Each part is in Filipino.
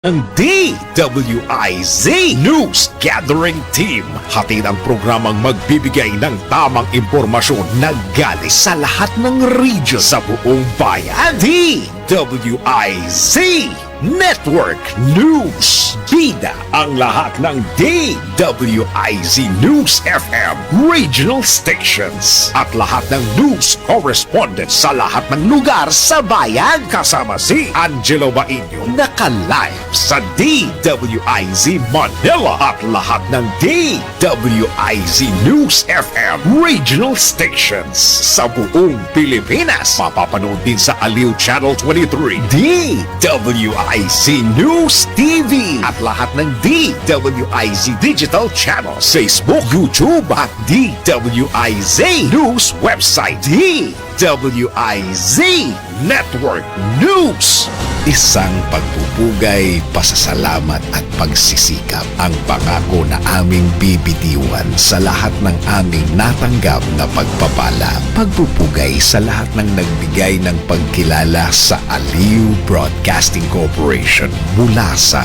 Ang DWIZ News Gathering Team. Hatid ang programang magbibigay ng tamang impormasyon na galing sa lahat ng region sa buong bayan. DWIZ Network News. Bida ang lahat ng DWIZ News FM regional stations at lahat ng news correspondents sa lahat ng lugar sa bayan. Kasama si Angelo Bainyo, naka-live sa DWIZ Manila at lahat ng DWIZ News FM regional stations sa buong Pilipinas. Mapapanood din sa Aliw Channel 23, DWIZ News TV at lahat ng DWIZ Digital Channels, Facebook, YouTube at DWIZ News website. DWIZ Network News. Isang pagpupugay, pasasalamat at pagsisikap ang pangako na aming bibitiwan sa lahat ng aming natanggap na pagpapala. Pagpupugay sa lahat ng nagbigay ng pagkilala sa Aliw Broadcasting Corporation mula sa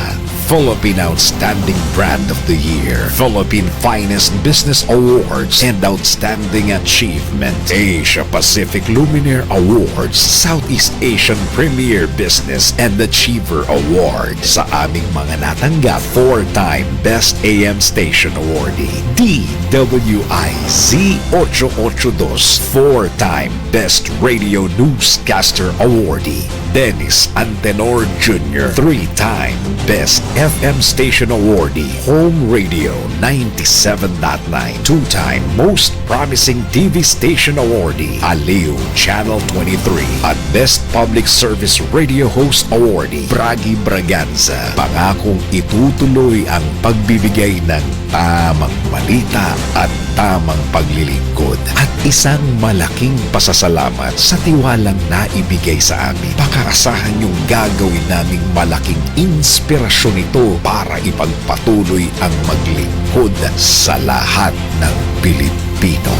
Philippine Outstanding Brand of the Year, Philippine Finest Business Awards, and Outstanding Achievement, Asia Pacific Luminaire Awards, Southeast Asian Premier Business and Achiever Award. Sa aming mga natanggap, 4-time Best AM Station Awardee, DWIZ 882, 4-time Best Radio Newscaster Awardee, Dennis Antenor Jr., 3-time Best FM Station Awardee, Home Radio 97.9, 2-time Most Promising TV Station Awardee, Aliw Channel 23, at Best Public Service Radio Host Awardee, Bragi Braganza. Pangakong itutuloy ang pagbibigay ng tamang balita at tamang paglilingkod at isang malaking pasasalamat sa tiwalang naibigay sa amin. Pakaasahan yung gagawin naming malaking inspirasyon ito para ipagpatuloy ang maglingkod sa lahat ng Pilipino.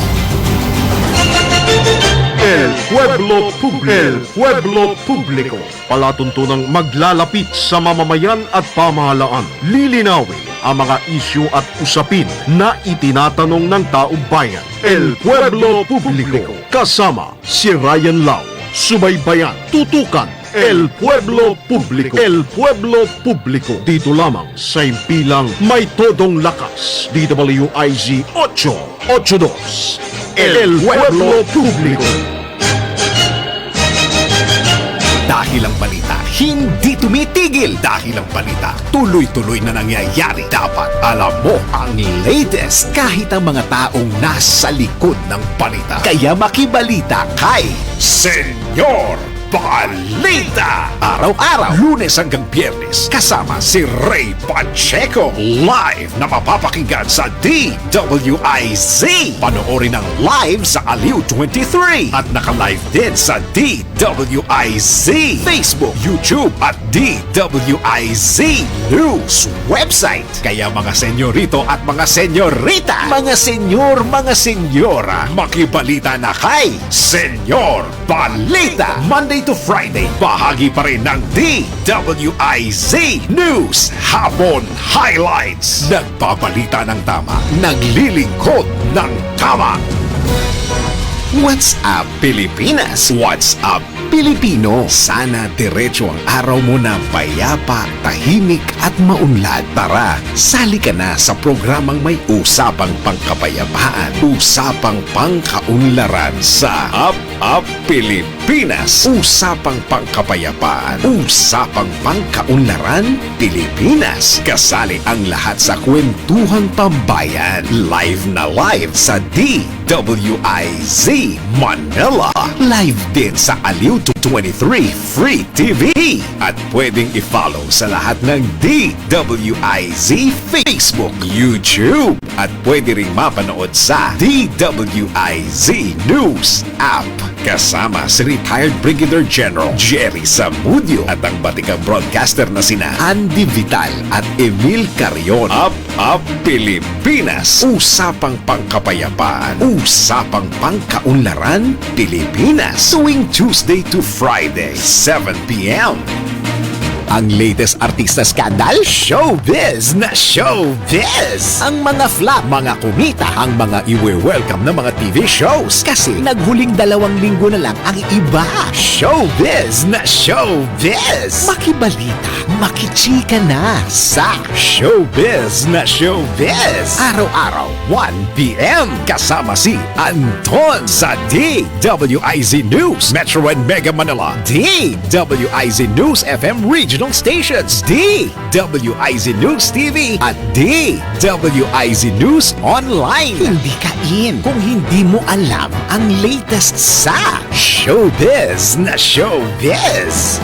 El Pueblo Publico. Palatuntunang maglalapit sa mamamayan at pamahalaan. Lilinawin ang mga isyu at usapin na itinatanong ng taong bayan. El Pueblo Publico. Kasama si Ryan Lau. Subaybayan, tutukan. El Pueblo Publico. El Pueblo Publico. Dito lamang sa impilang may todong lakas. DWIZ 882. El Pueblo Publico. Dahil ang balita hindi tumitigil, dahil ang balita tuloy-tuloy na nangyayari, dapat alam mo ang latest kahit ang mga taong nasa likod ng balita. Kaya makibalita kay Senyor Balita! Araw-araw, Lunes hanggang Biyernes, kasama si Ray Pacheco. Live na mapapakinggan sa DWIZ. Panoorin ang live sa Aliw 23 at naka-live din sa DWIZ Facebook, YouTube at DWIZ News website. Kaya mga senyorito at mga senyorita, mga senyor, mga senyora, makibalita na kay Senyor Balita. Monday to Friday, bahagi pa rin ng DWIZ News Hapon Highlights. Nagbabalita ng tama, naglilingkod ng tama. What's up, Pilipinas? What's up, Pilipino? Sana diretso ang araw mo na payapa, tahimik at maunlad. Tara, sali ka na sa programang may usapang pangkapayapaan, usapang pangkaunlaran sa Up Pilipinas. Usapang pangkapayapaan, usapang pangkaunlaran Pilipinas. Kasali ang lahat sa kwentuhang pambayan. Live na live sa DWIZ Manila. Live din sa Aliw 23 Free TV. At pwedeng i-follow sa lahat ng DWIZ Facebook, YouTube. At pwede ring mapanood sa DWIZ News app. Kasama si retired Brigadier General Jerry Zamudio at ang batikang broadcaster na sina Andy Vital at Emil Carrion. Up Pilipinas. Usapang pangkapayapaan, usapang pangkaunlaran Pilipinas. Tuwing Tuesday to Friday, 7 p.m. Ang latest artista scandal, showbiz na showbiz. Ang mga flop, mga kumita, ang mga iwe-welcome na mga TV shows. Kasi naghuling 2 linggo na lang ang iba. Showbiz na showbiz. Makibalita, makichika na sa showbiz na showbiz. Araw-araw, 1 p.m. Kasama si Anton sa DWIZ News, Metro and Mega Manila, DWIZ News FM Regional Stations, DWIZ News TV, at DWIZ News Online. Hindi ka in kung hindi mo alam ang latest sa showbiz na showbiz.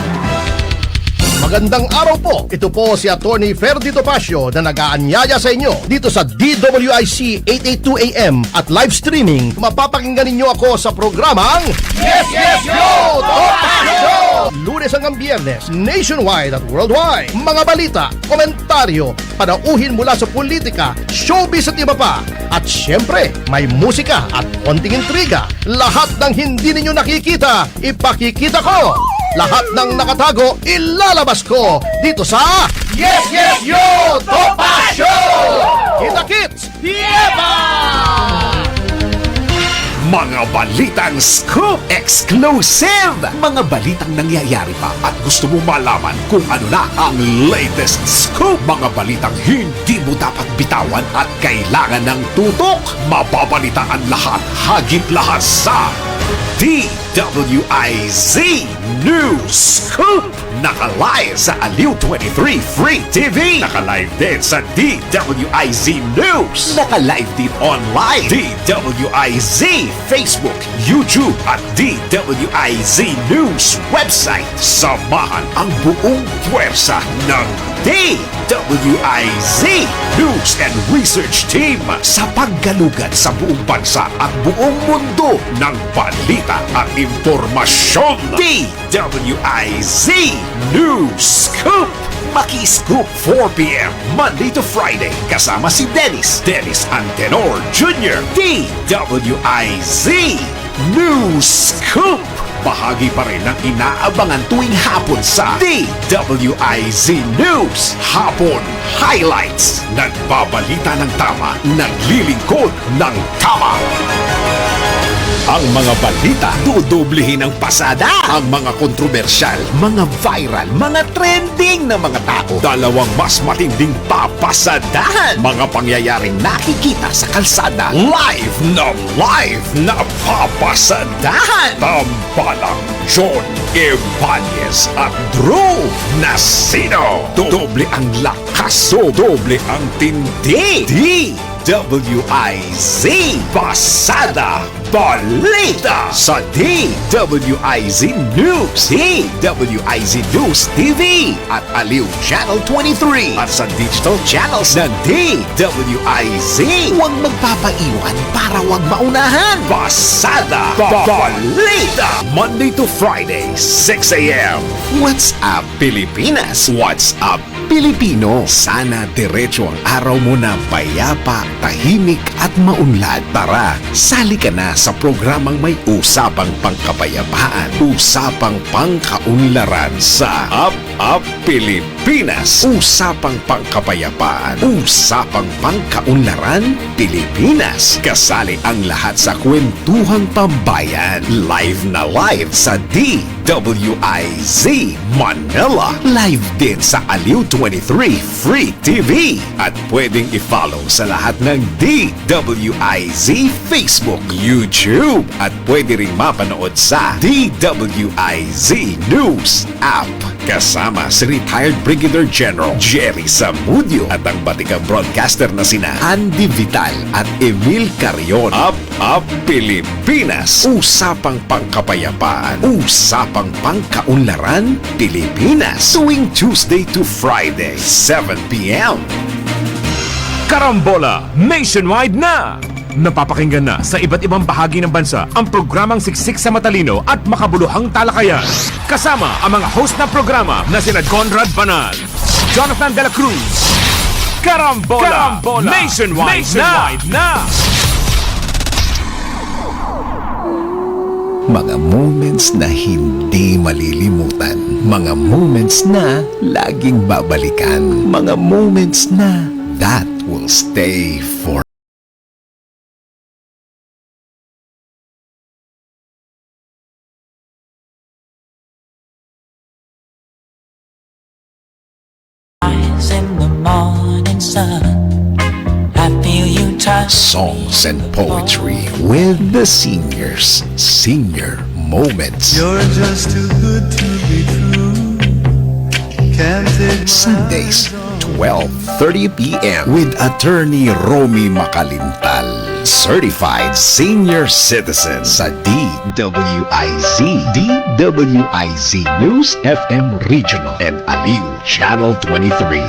Magandang araw po. Ito po si Attorney Ferdy Topacio na nag-aanyaya sa inyo dito sa DWIC 882 AM at live streaming. Mapapakinggan ninyo ako sa programang Yes, Yes, Yo! Topacio! Lunes hanggang Biyernes, nationwide at worldwide. Mga balita, komentaryo, panauhin mula sa politika, showbiz at iba pa. At syempre, may musika at konting intriga. Lahat ng hindi ninyo nakikita, ipakikita ko. Lahat ng nakatago, ilalabas ko dito sa Yes, Yes, Yo! Topacio! Kita-kits! Dieba! Mga balitang scoop exclusive! Mga balitang nangyayari pa at gusto mo malaman kung ano na ang latest scoop. Mga balitang hindi mo dapat bitawan at kailangan ng tutok. Mababalitaan lahat, hagip lahat sa DWIZ News Scoop! Naka-live sa Aliw 23 Free TV. Naka-live din sa DWIZ News. Naka-live din online. DWIZ Facebook, YouTube at DWIZ News website. Samahan ang buong puwersa ng DWIZ News and Research Team sa paggalugad sa buong bansa at buong mundo ng balita at impormasyon. DWIZ News Scoop! Maki-scoop 4 p.m. Monday to Friday kasama si Dennis Antenor Jr. DWIZ News Scoop! Bahagi pa rin ng inaabangan tuwing hapon sa DWIZ News Hapon Highlights. Nagbabalita ng tama, naglilingkod ng tama. Ang mga balita, dudublihin ng pasada. Ang mga kontrobersyal, mga viral, mga trending na mga tao. Dalawang mas matinding papasadahan. Mga pangyayaring nakikita sa kalsada. Live na papasadahan. Tampalang John Ibanez at Drew Nasino. Doble ang lakas, doble ang tindi. DWIZ Pasada Balita sa DWIZ News, DWIZ News TV at Aliw Channel 23 at sa digital channels ng DWIZ. Huwag magpapaiwan para huwag maunahan. Pasada Balita Monday to Friday, 6 a.m. What's up Pilipinas? What's up Pilipino? Sana diretso ang araw mo na payapa, tahimik at maunlad. Tara, sali ka na sa programang may usapang pangkapayapaan, usapang pangkaunlaran sa Up Pilipinas. Usapang pangkapayapaan, usapang pangkaunlaran Pilipinas. Kasali ang lahat sa kwentuhang pambayan. Live na live sa DWIZ Manila. Live din sa Aliw 23 Free TV. At pwedeng i-follow sa lahat ng DWIZ Facebook, YouTube at pwede ring mapanood sa DWIZ News app. Kasama si retired Brigadier General Jerry Zamudio at ang batikang broadcaster na sina Andy Vital at Emil Carrion. Up Pilipinas. Usapang pangkapayapaan, usapang pangkaunlaran Pilipinas. Tuwing Tuesday to Friday, 7 p.m. Karambola nationwide na! Napapakinggan na sa iba't ibang bahagi ng bansa ang programang siksik sa matalino at makabuluhang talakayan. Kasama ang mga host ng programa na sina Conrad Banal, Jonathan De La Cruz. Karambola, nationwide na! Mga moments na hindi malilimutan. Mga moments na laging babalikan. Mga moments na that will stay for Rise in the morning sun. I feel you touch songs and poetry with the seniors. Senior Moments. You're just too good to be true. Can't take my Sundays, 12:30 p.m. with attorney Romy Makalintal. Certified Senior Citizen sa DWIZ. DWIZ News FM Regional and Aliw Channel 23.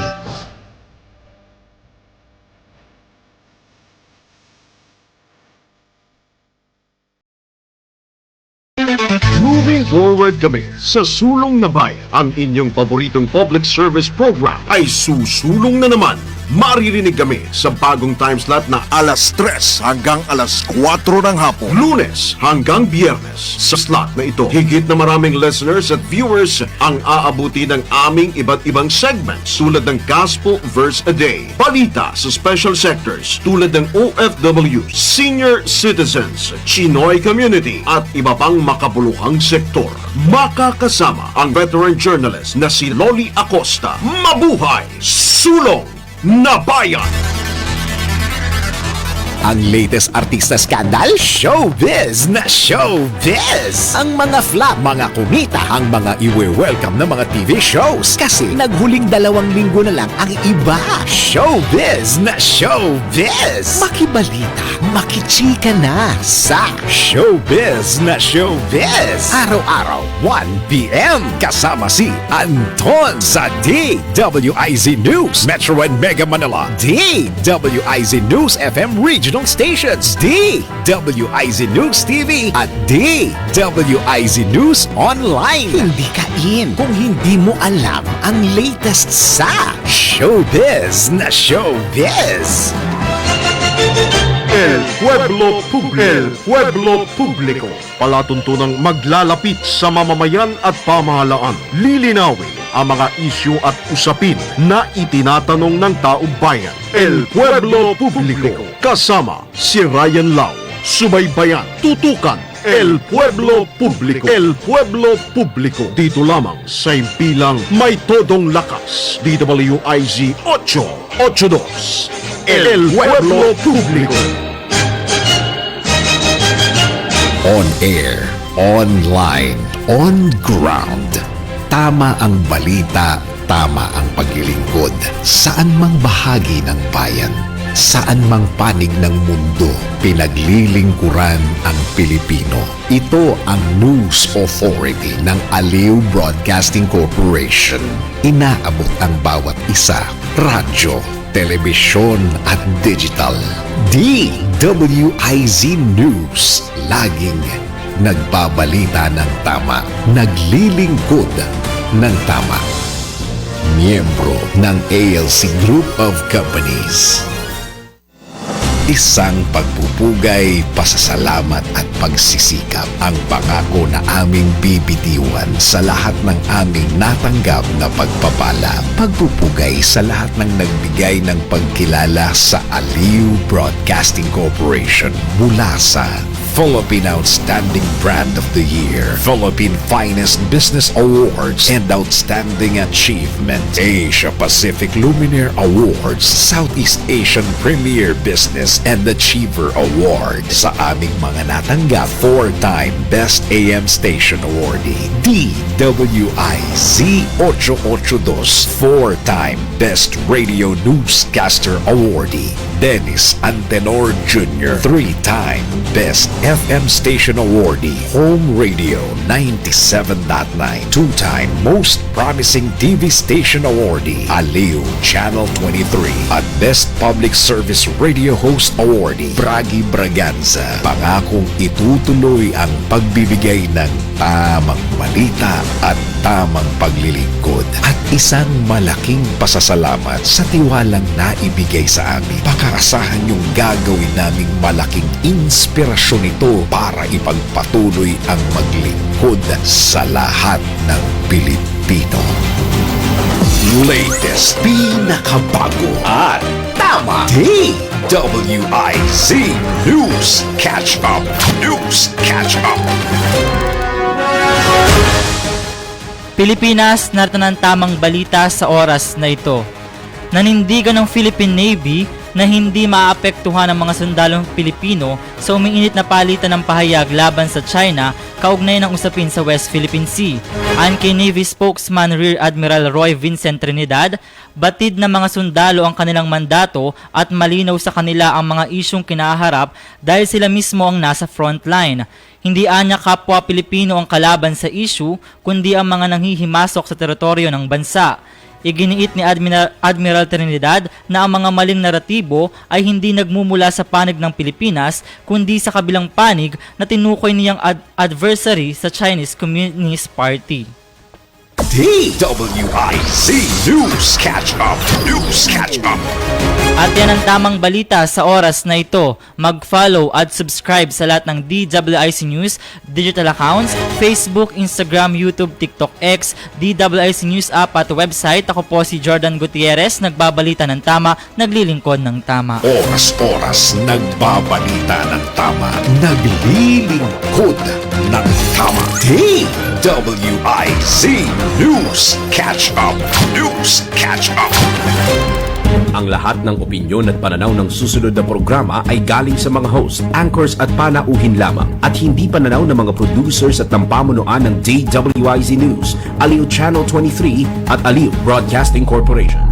Moving forward kami sa Sulong na Bayan. Ang inyong paboritong public service program ay susulong na naman. Maririnig kami sa bagong time slot na alas 3 hanggang alas 4 ng hapon. Lunes hanggang Biyernes. Sa slot na ito, higit na maraming listeners at viewers ang aabuti ng aming iba't ibang segments tulad ng Gospel Verse a Day, balita sa special sectors tulad ng OFW, Senior Citizens, Chinoy Community at iba pang makabuluhang sektor. Makakasama ang veteran journalist na si Loli Acosta. Mabuhay! Sulong na Bayan! Ang latest artista scandal, showbiz na showbiz! Ang mga flop, mga kumita, ang mga iwe-welcome na mga TV shows. Kasi naghuling 2 linggo na lang ang iba. Showbiz na showbiz! Makibalita, makichika na sa Showbiz na Showbiz! Araw-araw, 1 p.m. Kasama si Anton sa DWIZ News, Metro and Mega Manila, DWIZ News FM Regional Stations, DWIZ News TV at DWIZ News Online. Hindi ka in kung hindi mo alam ang latest sa Showbiz na Showbiz. El Pueblo Publico. Palatuntunang maglalapit sa mamamayan at pamahalaan. Lilinawin ang mga isyu at usapin na itinatanong ng taong bayan. El Pueblo Publico. Kasama si Ryan Lau. Subaybayan, tutukan. El Pueblo Publico. El Pueblo Publico. Dito lamang sa impilang may todong lakas. DWIZ 882. El Pueblo Publico. On air, online, on ground. Tama ang balita, tama ang paglilingkod. Saan mang bahagi ng bayan, saan mang panig ng mundo, pinaglilingkuran ang Pilipino. Ito ang News Authority ng Aliw Broadcasting Corporation. Inaabot ang bawat isa, radyo, telebisyon at digital. DWIZ News, laging nagbabalita ng tama, naglilingkod ng tama. Miyembro ng ALC Group of Companies. Isang pagpupugay, pasasalamat at pagsisikap ang pangako na aming bibitiwan sa lahat ng aming natanggap na pagpapala. Pagpupugay sa lahat ng nagbigay ng pagkilala sa Aliw Broadcasting Corporation mula sa Philippine Outstanding Brand of the Year, Philippine Finest Business Awards, and Outstanding Achievement, Asia Pacific Luminaire Awards, Southeast Asian Premier Business and Achiever Award. Sa aming mga natanggap, 4-time Best AM Station Awardee, DWIZ 882, 4-time Best Radio Newscaster Awardee, Dennis Antenor Jr., 3-time Best FM Station Awardee, Home Radio 97.9, 2-time Most Promising TV Station Awardee, Aliw Channel 23, at Best Public Service Radio Host Awardee, Bragi Braganza. Pangakong itutuloy ang pagbibigay ng tamang balita at tamang paglilingkod at isang malaking pasasalamat sa tiwalang naibigay sa amin. Pakaasahan yung gagawin naming malaking inspirasyon ito para ipagpatuloy ang maglingkod sa lahat ng Pilipino. Latest, pinakabago at tama. DWIZ News Catch Up. News Catch Up. Pilipinas, narito ng tamang balita sa oras na ito. Nanindigan ng Philippine Navy na hindi maapektuhan ang mga sundalong Pilipino sa umiinit na palitan ng pahayag laban sa China kaugnay ng usapin sa West Philippine Sea. Ayon kay Navy spokesman Rear Admiral Roy Vincent Trinidad, batid na mga sundalo ang kanilang mandato at malinaw sa kanila ang mga isyong kinaharap dahil sila mismo ang nasa frontline. Hindi anya kapwa Pilipino ang kalaban sa issue, kundi ang mga nanghihimasok sa teritoryo ng bansa. Iginiit ni Admiral Trinidad na ang mga maling naratibo ay hindi nagmumula sa panig ng Pilipinas, kundi sa kabilang panig na tinukoy niyang adversary sa Chinese Communist Party. DWIZ News Catch Up. News Catch Up. At yan ang tamang balita sa oras na ito. Mag-follow at subscribe sa lahat ng DWIC News digital accounts, Facebook, Instagram, YouTube, TikTok, X, DWIC News app at website. Ako po si Jordan Gutierrez, nagbabalita ng tama, naglilingkod ng tama. Oras-oras nagbabalita ng tama, naglilingkod ng tama. DWIZ News Catch Up. News Catch Up. Ang lahat ng opinyon at pananaw ng susunod na programa ay galing sa mga host, anchors at panauhin lamang at hindi pananaw ng mga producers at ng pamunuan ng DWIZ News, Aliw Channel 23 at Aliw Broadcasting Corporation.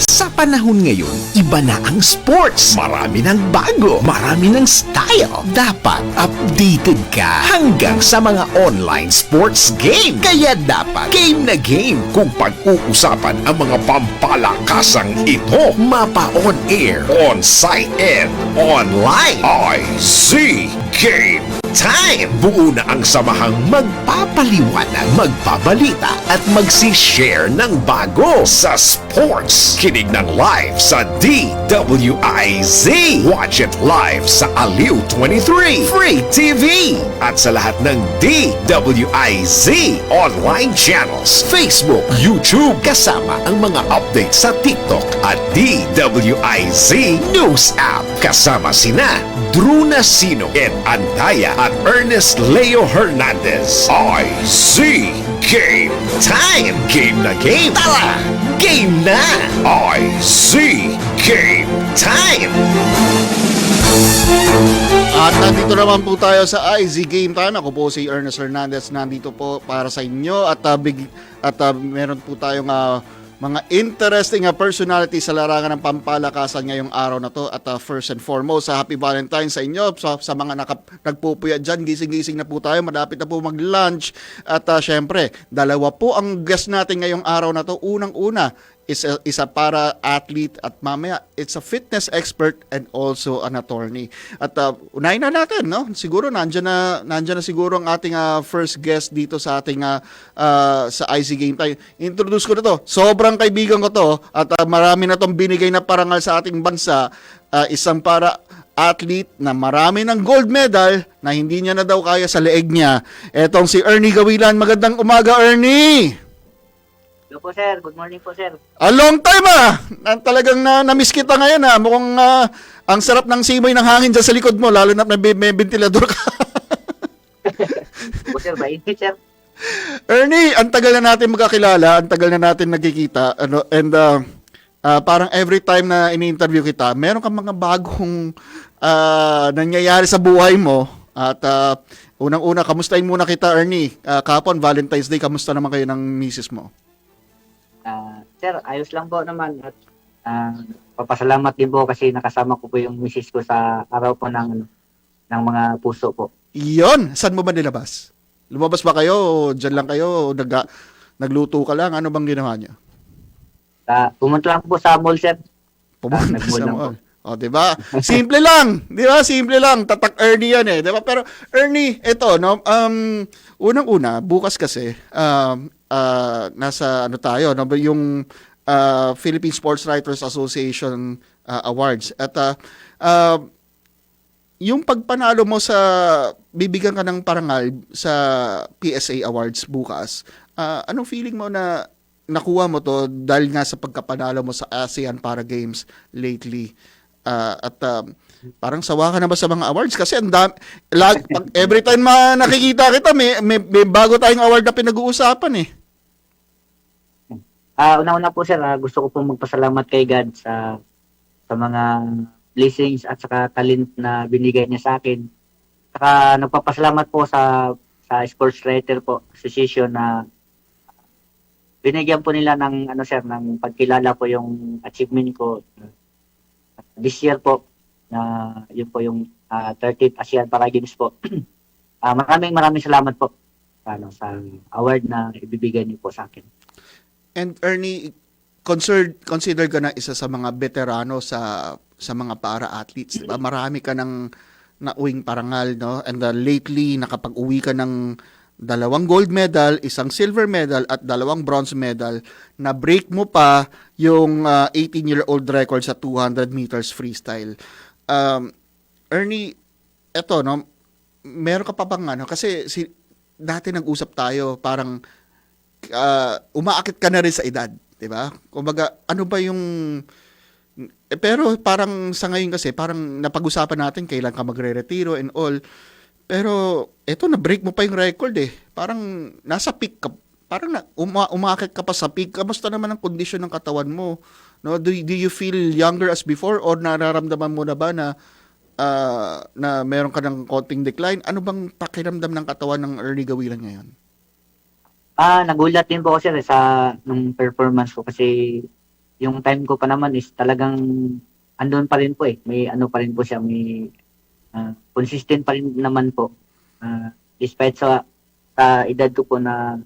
Sa panahon ngayon, iba na ang sports. Marami ng bago, marami ng style. Dapat updated ka hanggang sa mga online sports game. Kaya dapat game na game kung pag-uusapan ang mga pampalakasang ito. Mapa-on air, on-site, and online. IZ Game Time! Buo na ang samahang magpapaliwanag, magbabalita at magsishare ng bago sa sports. Kinig ng live sa DWIZ. Watch it live sa Aliw 23 Free TV at sa lahat ng DWIZ online channels, Facebook, YouTube, kasama ang mga updates sa TikTok at DWIZ News app. Kasama sina Drew Nasino and Andaya at Ernest Leo Hernandez. IZ Game Time! Game na game! Tara! Game na! IZ Game Time! At nandito naman po tayo sa IZ Game Time. Ako po si Ernest Hernandez. Nandito po para sa inyo at meron po tayong mga interesting personality sa larangan ng pampalakasan ngayong araw na to. At first and foremost, Happy Valentine's sa inyo. Sa mga nagpupuya dyan, gising-gising na po tayo. Malapit na po mag-lunch. At syempre, dalawa po ang guest natin ngayong araw na to. Unang-una, isa para athlete at mamaya it's a fitness expert and also an attorney. At unahin na natin, no? Siguro nandiyan na siguro ang ating first guest dito sa ating sa IZ Game Time. Introduce ko na to. Sobrang kaibigan ko to at marami na tong binigay na parangal sa ating bansa. Isang para athlete na marami ng gold medal na hindi niya na daw kaya sa leeg niya. Etong si Ernie Gawilan. Magandang umaga, Ernie! Hello po sir, good morning po sir. A long time talagang na-miss kita ngayon Mukhang ang sarap ng simoy ng hangin dyan sa likod mo, lalo na may ventilador ka. Po sir, mainit sir. Ernie, ang tagal na natin magkakilala, ang tagal na natin nagkikita, and parang every time na ini-interview kita, meron kang mga bagong nangyayari sa buhay mo. At unang-una, kamustahin muna kita, Ernie. Kahapon, Valentine's Day, kamusta naman kayo ng misis mo? Sir, ayos lang po naman at papasalamat din po kasi nakasama ko po yung misis ko sa araw po ng mga puso po. Iyon, saan mo ba nilabas? Lumabas ba kayo o dyan lang kayo o nagluto ka lang? Ano bang ginawa niyo? Pumunta lang po sa mall sir. Pumunta nag-mall sa lang mall. O, 'di ba? Simple lang, 'di ba? Simple lang. Tatak Ernie 'yan eh, 'di ba? Pero Ernie, ito no, unang-una, bukas kasi nasa ano tayo, no, yung Philippine Sports Writers Association Awards at yung pagpanalo mo sa bibigyan ka ng parangal sa PSA Awards bukas, anong feeling mo na nakuha mo to dahil nga sa pagkapanalo mo sa ASEAN Para Games lately? Parang sawa ka na ba sa mga awards? Kasi every time nakikita kita, may bago tayong award na pinag-uusapan eh. Una-una po sir, gusto ko pong magpasalamat kay God sa mga blessings at saka talent na binigay niya sa akin. Saka nagpapasalamat po sa Sports Writer po Association na binigyan po nila ng ng pagkilala po yung achievement ko this year po na yun po yung 30th ASEAN Para Games po. Maraming salamat po sa award na ibibigay niyo po sa akin. And Ernie, consider ka na isa sa mga veterano sa mga para-athletes, 'di ba? Marami ka ng nauwing parangal, no? And lately nakapag-uwi ka ng 2 gold medal, 1 silver medal at 2 bronze medal. Na break mo pa yung 18-year-old record sa 200 meters freestyle. Ernie, eto no, meron ka pa bang kasi dati nag-usap tayo, parang umaakit ka na rin sa edad, 'di ba? Kumbaga, ano ba yung pero parang sa ngayon kasi parang napag-usapan natin kailan ka magre-retiro and all. Pero eto, na-break mo pa yung record eh. Parang nasa peak ka, parang umaakit ka pa sa peak. Kamusta naman ang kondisyon ng katawan mo? No, do you feel younger as before or nararamdaman mo na ba na meron ka ng konting decline? Ano bang pakiramdam ng katawan ng Ernie Gawilan ngayon? Nagulat din po ako sir sa nung performance ko kasi yung time ko pa naman is talagang andun pa rin po eh. May pa rin po siya, may consistent pa rin naman po. Despite sa edad ko po na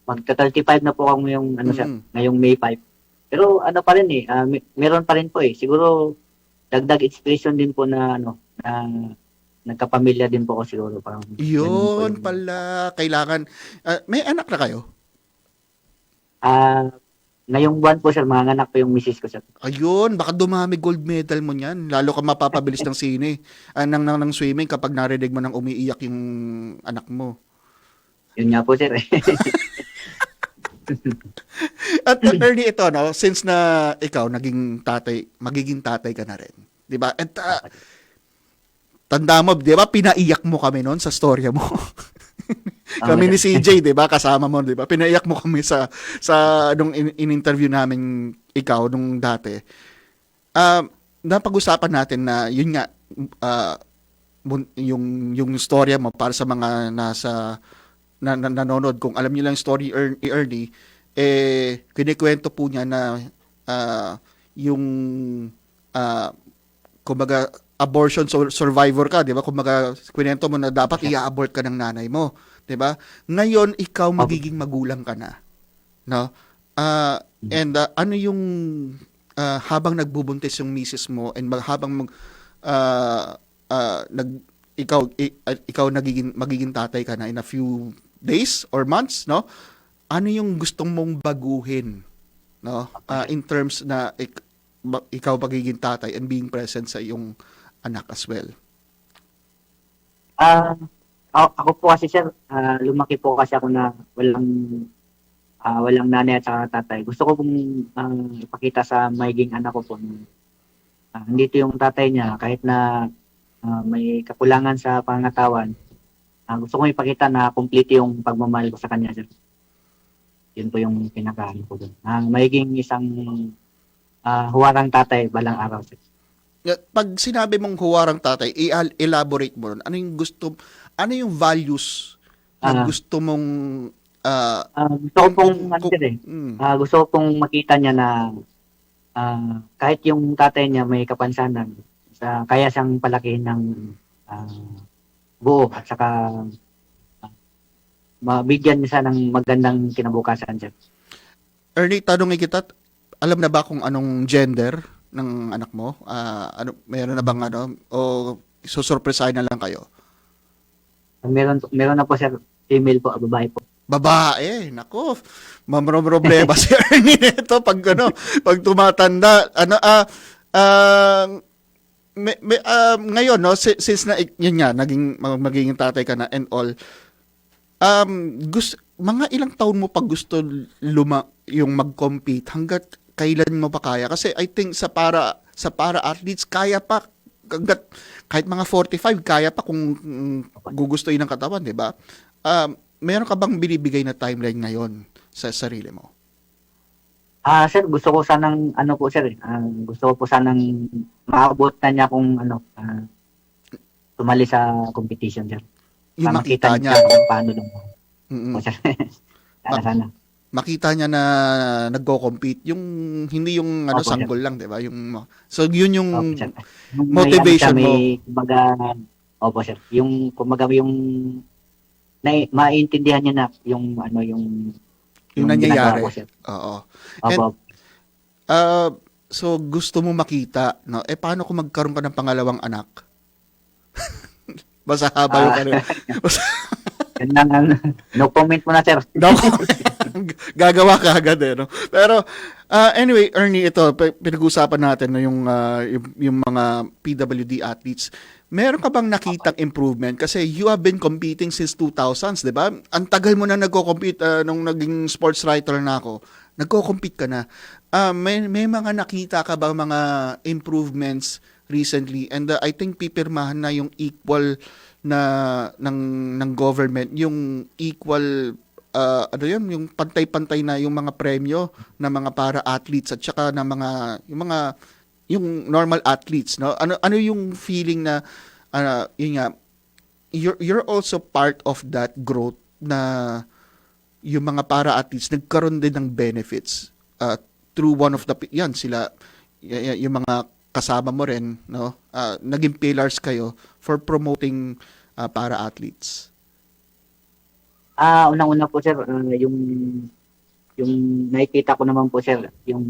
magta-35 na po ako ngayong May 5. Pero pa rin eh, meron pa rin po eh. Siguro dagdag inspiration din po na nagkapamilya din po ako siguro. Parang yun pala, kailangan. May anak na kayo? Ngayong buwan po sir, mga anak po yung misis ko sir. Ayun, baka dumami gold medal mo niyan. Lalo ka mapapabilis ng sine, ng swimming kapag narinig mo nang umiiyak yung anak mo. Yun nga po sir. At Ernie, ito no, since na ikaw magiging tatay ka na rin. 'Di ba? At tanda mo, 'di ba, pinaiyak mo kami noon sa storya mo. Kami ni CJ, 'di ba, kasama mo, 'di ba? Pinaiyak mo kami sa nung in-interview namin ikaw nung dati. Napag-usapan natin na yun nga yung storya mo para sa mga nanonood, kung alam niyo lang story Ernie, kinikwento po niya na yung kumbaga abortion survivor ka, 'di ba? Kumbaga kwento mo na dapat i-abort ka ng nanay mo, 'di ba? Ngayon ikaw magiging magulang ka na. No? And ano yung habang nagbubuntis yung misis mo and habang ikaw magiging tatay ka na in a few days or months, no? Ano yung gustong mong baguhin, no? In terms na ikaw magiging tatay and being present sa iyong anak as well. Ako po kasi sir, lumaki po kasi ako na walang nanay at saka tatay. Gusto ko pong ipakita sa magiging anak ko po nandito yung tatay niya kahit na may kakulangan sa pangangatawan. Gusto kong ipakita na complete yung pagmamahal ko sa kanya sir. Yun po yung pinakaano ko doon. Magiging isang huwarang tatay balang araw sir. Pag sinabi mong huwarang tatay, elaborate mo ron. Ano yung values na gusto mong gusto ko pong makita niya na kahit yung tatay niya may kapansanan, kaya siyang palakihin ng buo at saka mabigyan niya siya ng magandang kinabukasan siya. Ernie, tanongin kita, alam na ba kung anong gender ng anak mo? Meron na bang o susurpresahin na lang kayo? Meron na po sir, female po, babae po. Babae, nako. Problema si Ernie nito pag tumatanda. Ngayon since na yun nga magiging tatay ka na and all. Mga ilang taon mo pa gusto yung mag-compete hanggat kailan mo pa kaya? Kasi I think sa para athletes kaya pa hanggat kahit mga 45 kaya pa kung gugustuhin ng katawan, 'di ba? Meron ka bang binibigay na timeline ngayon sa sarili mo? Sir, gusto ko sanang gusto ko po sanang maabot na niya kung tumali sa competition, sir. Yung makita niya kung paano lang. Mm-mm. Po, sir. sana. Makita niya na nagko-compete, yung hindi yung Opo, sanggol lang, 'di ba? So yun yung Opo, sir. motivation mo. Kumbaga, opo, sir. Yung kumbaga yung maintindihan niya na yung Yung nangyayari. ginagawa ko, sir. Oo. Opo. So gusto mo makita, no? Paano kung magkaroon ka ng pangalawang anak? Basta haba yung kanila. No comment muna, sir. Gagawa ka agad no? Pero anyway, Ernie, ito pinag-usapan natin no, yung mga PWD athletes. Meron ka bang nakitang improvement? Kasi you have been competing since 2000s, di ba? Ang tagal mo na nagko-compete nung naging sports writer na ako. Nagko-compete ka na. May mga nakita ka ba mga improvements recently? And I think pipirmahan na yung equal na ng government, yung equal yung pantay-pantay na yung mga premyo ng mga para-athletes at saka ng yung normal athletes, no? Ano yung feeling na yun nga, you're also part of that growth na yung mga para-athletes nagkaroon din ng benefits through one of the sila yung mga kasama mo rin, no? Naging pillars kayo for promoting para-athletes. Unang-una po, sir, yung nakikita ko naman po, sir, yung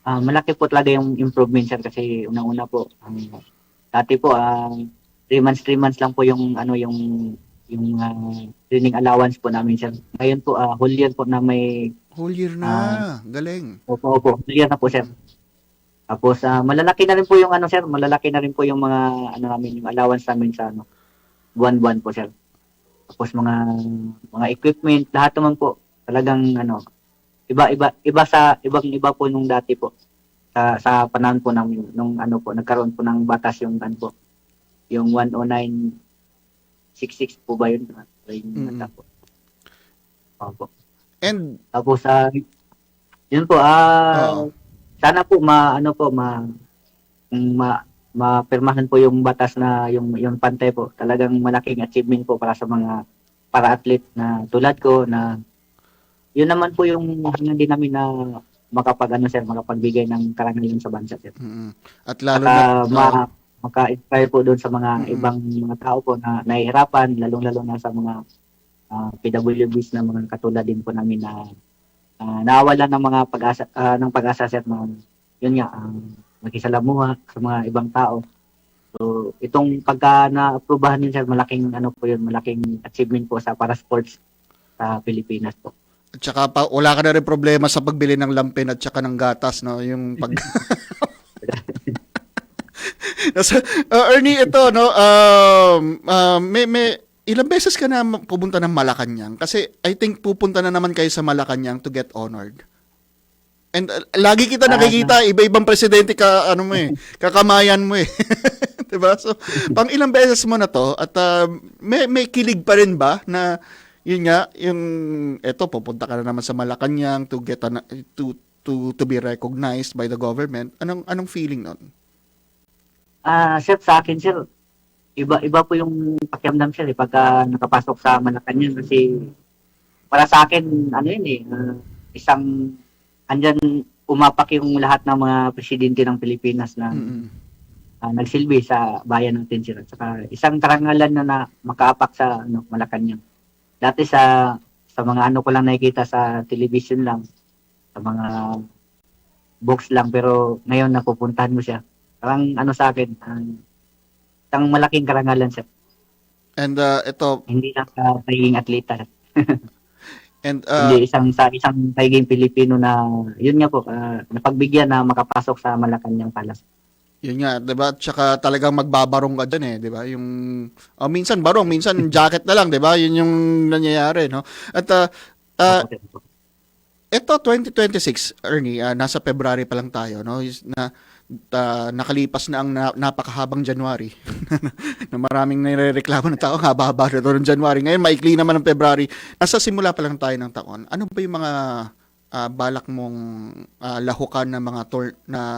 malaki po talaga yung improvement, sir, kasi unang-una po, dati po 3 months lang po yung training allowance po namin, sir. Ngayon po whole year po na may whole year na. Galing. Opo, whole year na po, sir. Tapos malalaki na rin po yung mga namin, yung allowance namin sa buwan-buwan po, sir. Tapos mga equipment, lahat naman po talagang iba po nung dati po sa panahon po ng nagkaroon po ng batas yung yung 10966 po ba yun? Opo. And tapos yun po sana po mapirmahan po yung batas na yung pantay po. Talagang malaking achievement po para sa mga para-athlete na tulad ko na yun naman po yung hindi namin na makapagbigay ng karangalan sa bansa, sir. Mm-hmm. At lalo maka-inspire po doon sa mga ibang mga tao po na nahihirapan, lalong-lalo na sa mga PWBs na mga katulad din po namin na nawalan ng mga pag-asa, sir, na yun nga, makisalamuha sa mga ibang tao. So, itong pagka na-aprobahan din, sir, malaking achievement po sa para sports sa Pilipinas po. At saka wala ka na rin problema sa pagbili ng lampin at saka ng gatas, no? Yung pag Ernie, ito, no? May ilang beses ka na pupunta ng Malacanang? Kasi I think pupunta na naman kayo sa Malacanang to get honored. And lagi kita nakikita, iba-ibang presidente kakamayan mo eh. 'Di ba? So, pang ilang beses mo na 'to at may kilig pa rin ba na yun nga, pupunta ka na naman sa Malacanang to get to be recognized by the government. Anong feeling nun? Sir, sa akin, sir, iba po yung pakiramdam, sir, pagka nakapasok sa Malacanang kasi para sa akin, andyan umapak yung lahat ng mga presidente ng Pilipinas na nagsilbi sa bayan natin, sir. At saka isang karangalan na makaapak sa Malacanang. Dati sa mga ko lang nakikita sa television lang, sa mga box lang, pero ngayon napupuntahan mo siya. Parang ano sa akin, isang malaking karangalan, sir. And ito, Hindi lang sa pagiging atleta. and Hindi isang pagiging Pilipino na, yun nga po, napagbigyan na makapasok sa Malacanang Palace. yun nga, 'di ba? Tsaka talagang magbabarong ka diyan 'di ba? Yung minsan barong, minsan jacket na lang, 'di ba? Yun yung nangyayari, no? At ito 2026, Ernie, nasa February pa lang tayo, no? Nakalipas na ang napakahabang January. Na maraming nirereklamo ng tao, haba-haba na ng January. Ngayon maikli naman ng February. Nasa simula pa lang tayo ng taon. Ano ba yung mga balak mong lahukan na mga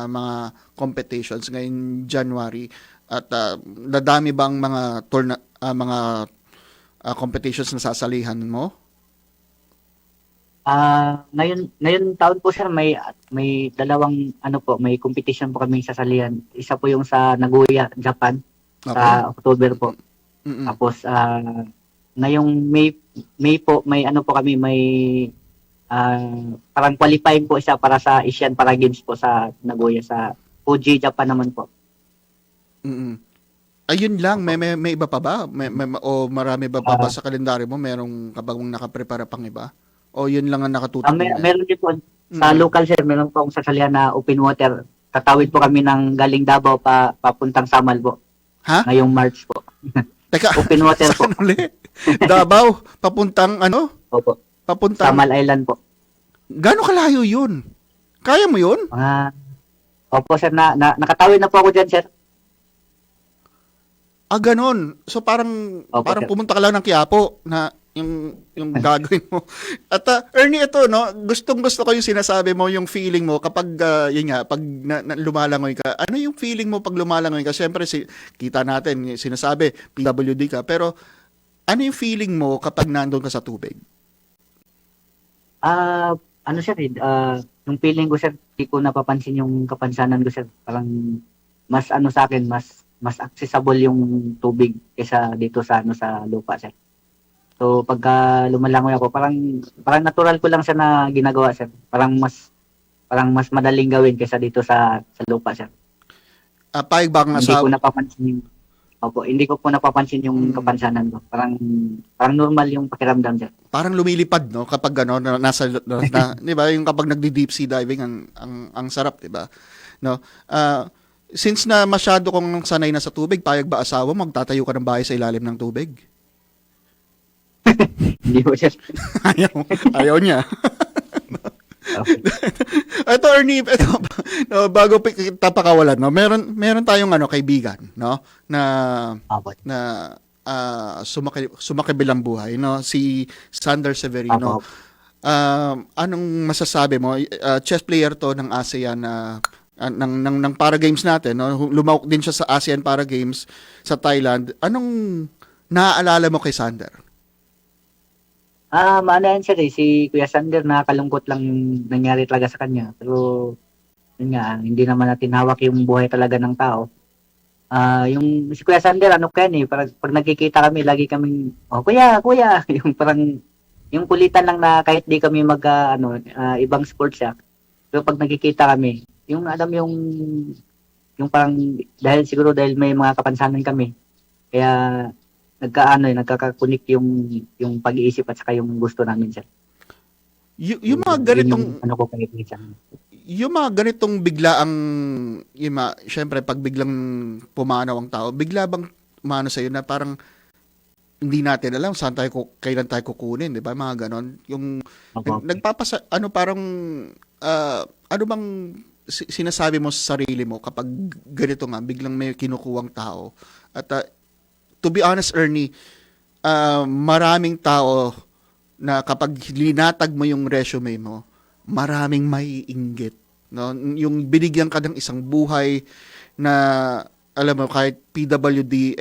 mga competitions ngayong January, at dadami bang mga mga competitions na sasalihan mo? Ngayon taon po, sir, may dalawang may competition po kaming sasalihan. Isa po yung sa Nagoya, Japan, sa October po. Mm-mm. Tapos ngayong May po may kami, may parang qualifying po isa para sa Asian Para Games po sa Nagoya, sa Fuji, Japan naman po. Mm-mm. Ayun lang, may iba pa ba? O marami ba sa kalendaryo mo? Merong kabang nakaprepara pang iba? O yun lang ang nakatutok mo? Meron din po sa local, sir, meron po akong sasalihan na open water. Tatawid po kami ng galing Davao papuntang Samal po. Ha? Ngayong March po. Teka, Open water po. saan ulit? Davao, papuntang Opo. Papuntang, Samal Island po. gano'ng kalayo yun? Kaya mo yun? Opo, sir, nakatawid na po ako dyan, sir. Ganon. So parang Opo, sir. pumunta ka lang ng Quiapo na yung gagawin mo. At Ernie, ito, no, gustong-gusto ko yung sinasabi mo, yung feeling mo kapag yun nga, pag lumalangoy ka. Ano yung feeling mo pag lumalangoy ka? Siyempre kita natin, sinasabi PWD ka, pero ano yung feeling mo kapag nandoon ka sa tubig? Sir, yung feeling ko, sir, di ko napapansin yung kapansanan ko, sir. Parang mas sa akin, mas accessible yung tubig kaysa dito sa sa lupa, sir. So pagka lumalangoy ako, parang natural ko lang siya na ginagawa, sir. Parang mas madaling gawin kaysa dito sa lupa, sir. Payag ba ang asawa? Hindi ko po napapansin yung kapansanan ko. Parang normal yung pakiramdam, sir. Parang lumilipad, no, kapag nasa di ba, yung kapag nagdi-deep sea diving, ang sarap, di ba? No? Since na masyado kong sanay na sa tubig, payag ba asawa magtatayo ka ng bahay sa ilalim ng tubig? Hindi po, sir. Ayaw niya. Okay. Ito, Ernie, bago kita pakawalan, no, meron tayong kaibigan, no, na sumakibilang buhay, no, si Sander Severino. Anong masasabi mo? Chess player to ng ASEAN ng Para Games natin, no? Lumawak din siya sa ASEAN Para Games sa Thailand. Anong naaalala mo kay Sander? Yan, sir, si Kuya Sander, nakakalungkot lang yung nangyari talaga sa kanya. Pero yun nga, hindi naman natin hawak yung buhay talaga ng tao. Yung si Kuya Sander, pag nagkikita kami, lagi kaming, kuya, yung parang yung kulitan lang na kahit di kami ibang sports siya. Pero pag nagkikita kami, yung parang dahil may mga kapansanan kami. Kaya nagkakakunik yung pag-iisip at saka yung gusto namin, sir. Yung mga ganitong yung mga ganitong biglaang syempre pag biglang pumanaw ang tao, bigla bang umano sa iyo na parang hindi natin alam kailan tayo kukunin, di ba? Mga ganon. Yung nagpapasa parang ano bang sinasabi mo sa sarili mo kapag ganito nga biglang may kinukuwang tao? At to be honest, Ernie, maraming tao na kapag linatag mo yung resume mo, maraming maiinggit, no? Yung binigyan ka ng isang buhay na, alam mo, kahit PWD,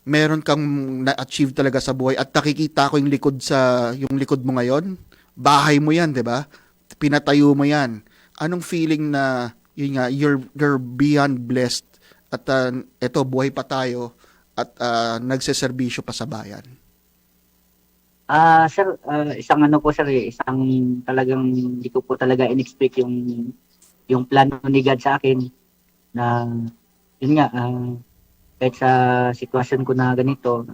meron kang na-achieve talaga sa buhay at nakikita ko yung likod mo ngayon, bahay mo yan, di ba? Pinatayo mo yan. Anong feeling na, yun nga, you're beyond blessed at eto, buhay pa tayo at nagseserbisyo pa sa bayan? Sir, isang isang talagang hindi ko po talaga in-expect yung plano ni God sa akin na yun nga, kahit sa sitwasyon ko na ganito,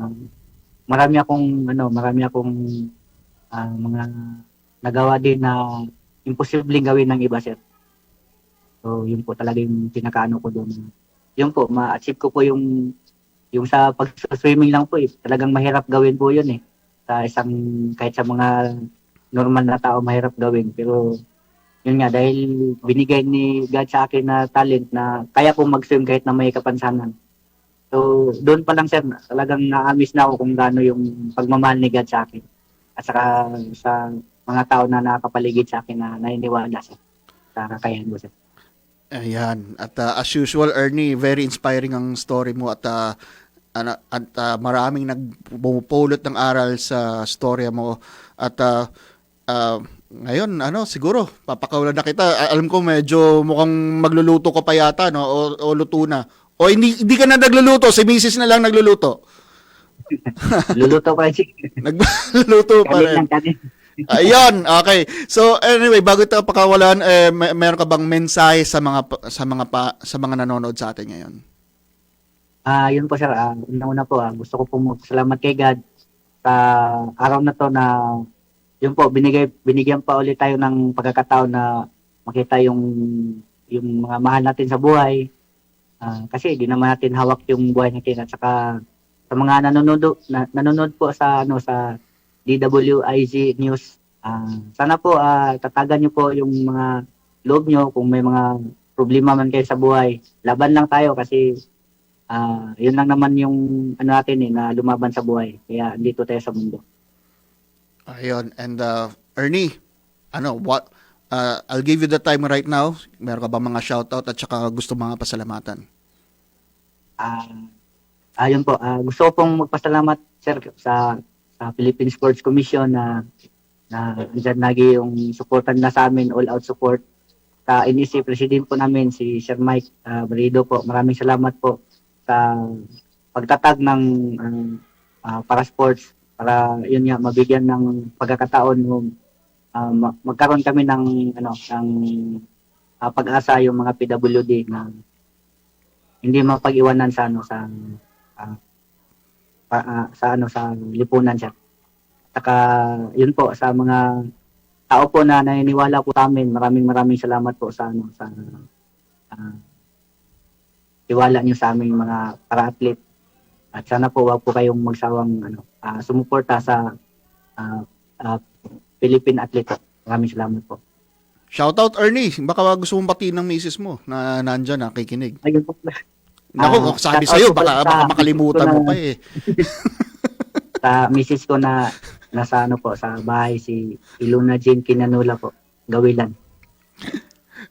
marami akong mga nagawa din na imposibleng gawin ng iba, sir. So, yun po talaga yung pinakaano ko doon. Yun po, ma-achieve ko po yung sa pag-swimming lang po talagang mahirap gawin po yun kahit sa mga normal na tao mahirap gawin. Pero yun nga, dahil binigay ni God sa akin na talent na kaya kong mag-swim kahit na may kapansanan. So, doon pa lang, sir, talagang na-miss na ako kung gaano yung pagmamahal ni God sa akin. At saka sa mga tao na nakakapaligid sa akin na naniniwala sa kakayahan ko, sir. Ayan. At as usual, Ernie, very inspiring ang story mo at maraming nagpupulot ng aral sa storya mo. At ngayon, siguro, papakawalan na kita. Alam ko medyo mukhang magluluto ka pa yata, no? O luto na. O hindi ka na nagluluto, si Mrs. na lang nagluluto. Luluto pa rin. Nagluluto pa rin. Ayun, okay. So anyway, bago ito pakawalan, meron ka bang mensahe sa mga nanonood sa atin ngayon? Yun po, sir. Una-una po, gusto ko po salamat kay God sa araw na to na yun po, binigyan pa ulit tayo ng pagkakataon na makita yung mga mahal natin sa buhay. Kasi di naman natin hawak yung buhay natin. At saka sa mga nanonood po sa DWIZ News, sana po tatagan niyo po yung mga loob niyo kung may mga problema man kayo sa buhay. Laban lang tayo kasi yun lang naman yung natin na lumaban sa buhay. Kaya dito tayo sa mundo. Ayun. And Ernie, I'll give you the time right now. Meron ka ba mga shoutout at saka gusto mga pasalamatan? Ayun po. Gusto ko pong magpasalamat, sir, sa Philippine Sports Commission na andyan lagi yung supportan na sa amin, all-out support. Sa NEC, president po namin, si Sir Mike Barido po. Maraming salamat po sa pagtatag ng para sports para yun nga mabigyan ng pagkakataon magkaroon kami ng pag-asa yung mga PWD na hindi mapag-iwanan sa lipunan, siya. Saka yun po sa mga tao po na naniniwala po sa amin, maraming salamat po sa tiwala niyo sa aming mga para-athlete. At sana po wag po kayong magsawang sumuporta sa Philippine athlete. Maraming salamat po. Shoutout, Ernie. Baka gusto mong batiin ng misis mo na nandyan, nakikinig. Ayun po. Naku, sabi sa'yo, baka makalimutan mo pa eh. Sa misis ko na nasa sa bahay, si Ilona Jean Kinanula po, Gawilan.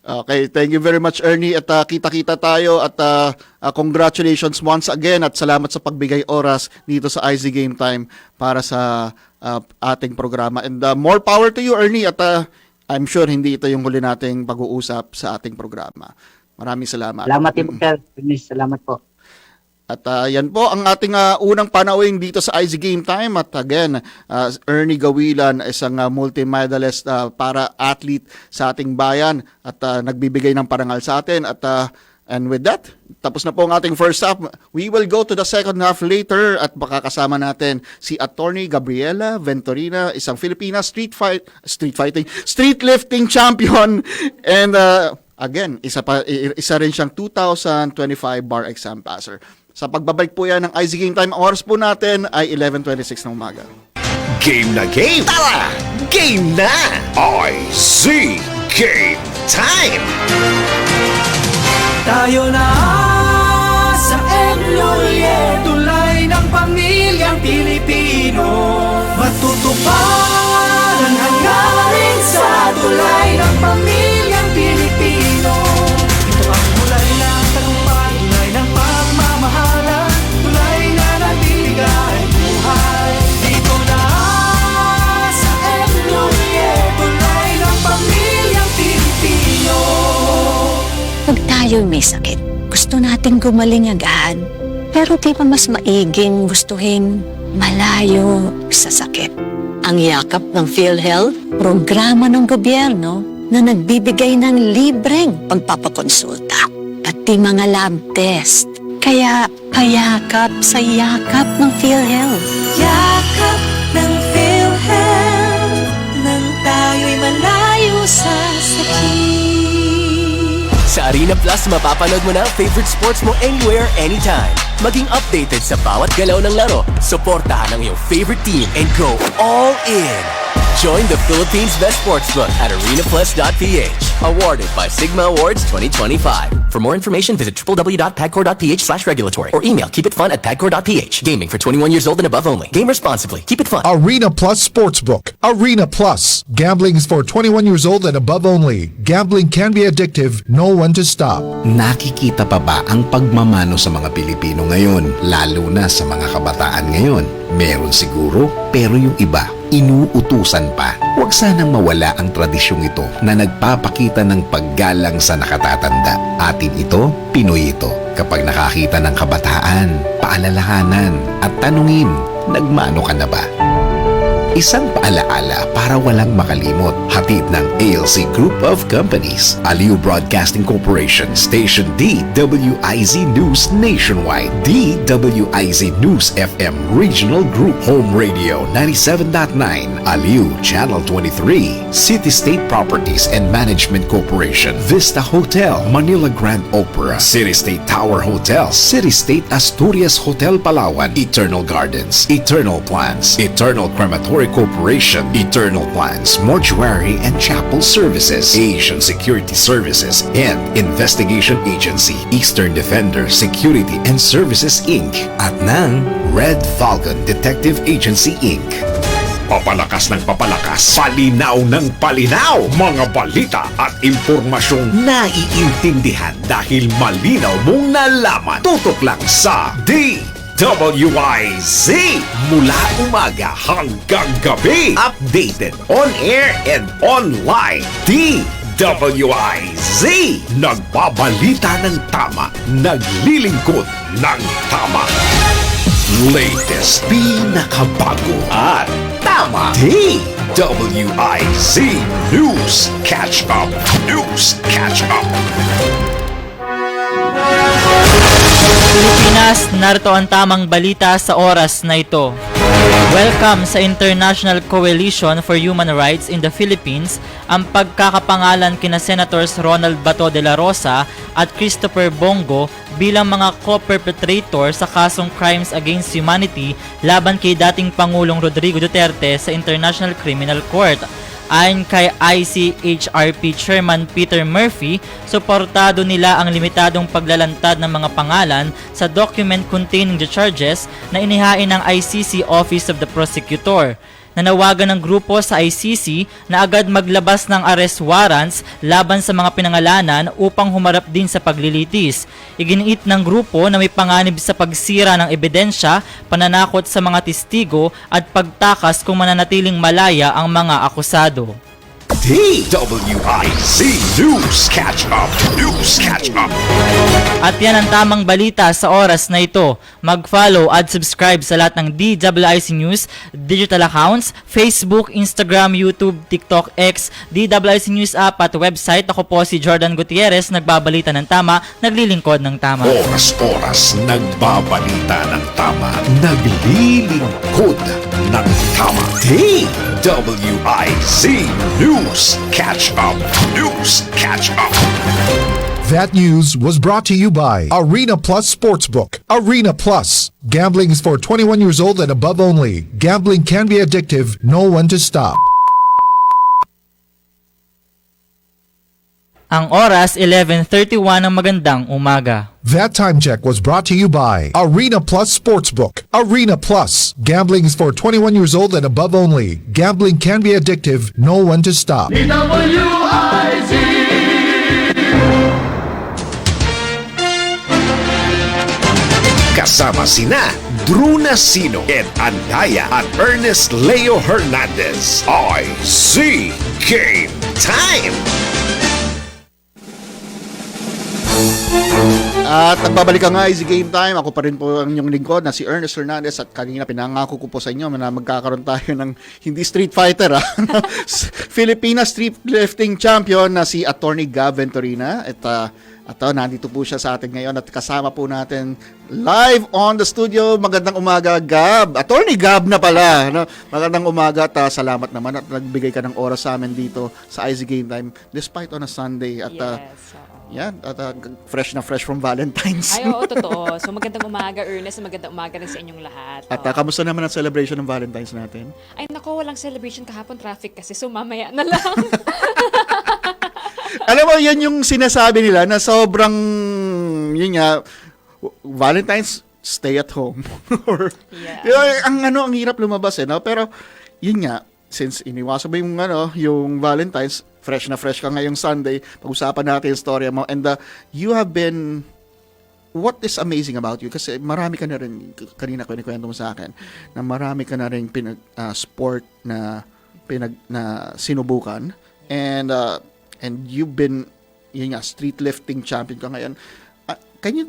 Okay, thank you very much, Ernie. At kita-kita tayo at congratulations once again at salamat sa pagbigay oras dito sa IZ Game Time para sa ating programa. And more power to you, Ernie. At I'm sure hindi ito yung huli nating pag-uusap sa ating programa. Maraming salamat. Salamat din po, sir. Salamat po. At yan po ang ating unang panauhin dito sa IZ Game Time. At again, Ernie Gawilan, isang multi-medalist para athlete sa ating bayan at nagbibigay ng parangal sa atin. At and with that, tapos na po ang ating first half. We will go to the second half later at makakasama natin si Attorney Gabriela Venturina, isang Filipina streetlifting champion. And again, isa rin siyang 2025 bar exam passer. Sa pagbabalik po yan ng IZ Game Time, ang oras po natin ay 11:26 ng umaga. Game na game! Tara! Game na! IZ Game Time! Tayo na sa Enloye, tulay ng pamilyang Pilipino. Matutupad ang hangarin sa tulay ng pamilyang Pilipino. Ito ang tulay ng tagumpay, tulay ng pagmamahalan, tulay na nagbibigay buhay. Dito na sa Enloye, tulay ng pamilyang Pilipino. Pag tayo'y may sakit, gusto nating gumaling agad. Pero di ba mas maiging gustuhin malayo sa sakit? Ang yakap ng PhilHealth, programa ng gobyerno, na nagbibigay ng libreng pagpapakonsulta, pati mga lab test. Kaya payakap sa yakap ng PhilHealth. Yakap ng PhilHealth nang tayo'y malayo sa sakit. Sa Arena Plus, mapapanood mo na ang favorite sports mo anywhere, anytime. Maging updated sa bawat galaw ng laro. Suportahan ang iyong favorite team and go all in. Join the Philippines' best sportsbook at arenaplus.ph. Awarded by Sigma Awards 2025. For more information, visit www.pagcor.ph/regulatory or email keepitfun@pagcor.ph. Gaming for 21 years old and above only. Game responsibly. Keep it fun. Arena Plus Sportsbook. Arena Plus. Gambling is for 21 years old and above only. Gambling can be addictive. Know when to stop. Nakikita pa ba ang pagmamano sa mga Pilipino ngayon, lalo na sa mga kabataan ngayon? Meron siguro, pero yung iba, inuutusan pa. Huwag sanang mawala ang tradisyong ito na nagpapakita ng paggalang sa nakatatanda. Atin ito, Pinoy ito. Kapag nakakita ng kabataan, paalalahanan at tanungin, nagmano ka na ba? Isang paalaala para walang makalimot. Hatid ng ALC Group of Companies, Aliw Broadcasting Corporation, Station DWIZ News Nationwide, DWIZ News FM Regional Group, Home Radio 97.9, Aliw Channel 23, City State Properties and Management Corporation, Vista Hotel, Manila Grand Opera, City State Tower Hotel, City State Asturias Hotel Palawan, Eternal Gardens, Eternal Plans, Eternal Crematory Corporation, Eternal Plans, Mortuary and Chapel Services, Asian Security Services, and Investigation Agency, Eastern Defender Security and Services Inc. at ng Red Falcon Detective Agency Inc. Papalakas ng papalakas, palinaw ng palinaw, mga balita at impormasyong naiintindihan dahil malinaw mong nalaman. Tutok lang sa DWIZ mula umaga hanggang gabi. Updated on air and online. DWIZ nagbabalita ng tama, naglilingkod ng tama. Latest, pinakabago at tama. DWIZ News Catch Up. News Catch Up. Pilipinas, narito ang tamang balita sa oras na ito. Welcome sa International Coalition for Human Rights in the Philippines ang pagkakapangalan kina Senators Ronald Bato de la Rosa at Christopher Bongo bilang mga co-perpetrator sa kasong Crimes Against Humanity laban kay dating Pangulong Rodrigo Duterte sa International Criminal Court. Ayon kay ICHRP Chairman Peter Murphy, suportado nila ang limitadong paglalantad ng mga pangalan sa document containing the charges na inihain ng ICC Office of the Prosecutor. Nanawagan ng grupo sa ICC na agad maglabas ng arrest warrants laban sa mga pinangalanan upang humarap din sa paglilitis. Iginiit ng grupo na may panganib sa pagsira ng ebidensya, pananakot sa mga testigo at pagtakas kung mananatiling malaya ang mga akusado. DWIZ News Catch Up. News Catch Up. At yan ang tamang balita sa oras na ito. Mag-follow at subscribe sa lahat ng DWIZ News digital accounts, Facebook, Instagram, YouTube, TikTok, X, DWIZ News app at website. Ako po si Jordan Gutierrez, nagbabalita ng tama, naglilingkod ng tama. Oras-oras nagbabalita ng tama, naglilingkod ng tama. DWIZ News Catch Up. News Catch Up. That news was brought to you by Arena Plus Sportsbook. Arena Plus. Gambling is for 21 years old and above only. Gambling can be addictive. Know when to stop. Ang oras, 11:31 ng magandang umaga. That time check was brought to you by Arena Plus Sportsbook. Arena Plus. Gambling is for 21 years old and above only. Gambling can be addictive. Know when to stop. DWIZ. Kasama sina Drew Nasino, Ed Andaya at Ernest Leo Hernandez. IZ Game Time! At nagbabalik ang Easy Game Time. Ako pa rin po ang inyong lingkod na si Ernest Hernandez at kanina pinangako ko po sa inyo na magkakaroon tayo ng hindi street fighter Filipina street lifting champion na si Attorney Gab Venturina. At nandito po siya sa atin ngayon at kasama po natin live on the studio. Magandang umaga, Gab. Attorney Gab na pala. No? Magandang umaga at salamat naman at nagbigay ka ng oras sa amin dito sa Easy Game Time despite on a Sunday. At yan, at fresh na fresh from Valentine's. Ay, oo, totoo. So, magandang umaga, Ernest. Magandang umaga rin sa inyong lahat. At kamusta naman ang celebration ng Valentine's natin? Ay, nako, walang celebration kahapon, traffic kasi. So, mamaya na lang. Alam mo, yan yung sinasabi nila na sobrang, yun nga, Valentine's, stay at home. Or, ang hirap lumabas no? Pero, yun nga, since iniwasan mo yung Valentine's, fresh na fresh ka ngayong Sunday, pag-usapan natin yung story mo. And you have been, what is amazing about you? Kasi marami ka na rin, kanina kwento mo sa akin, na marami ka na rin sport na sinubukan. And you've been, yun nga, street lifting champion ka ngayon. Can you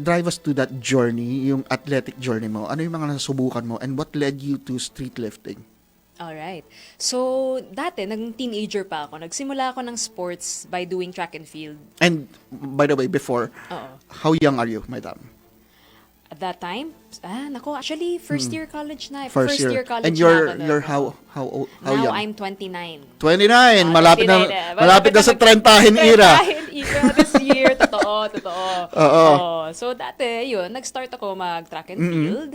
drive us to that journey, yung athletic journey mo? Ano yung mga nasubukan mo? And what led you to street lifting? Alright. So, dati, naging teenager pa ako. Nagsimula ako ng sports by doing track and field. And, by the way, before, how young are you, madam? At that time, actually, first year college na. First year college. And you're how old? How now, young? I'm 29. 29! Malapit na sa 30-hin era. 30-hin era this year. Totoo. Oo. So, dati, yun, nag-start ako mag-track and field.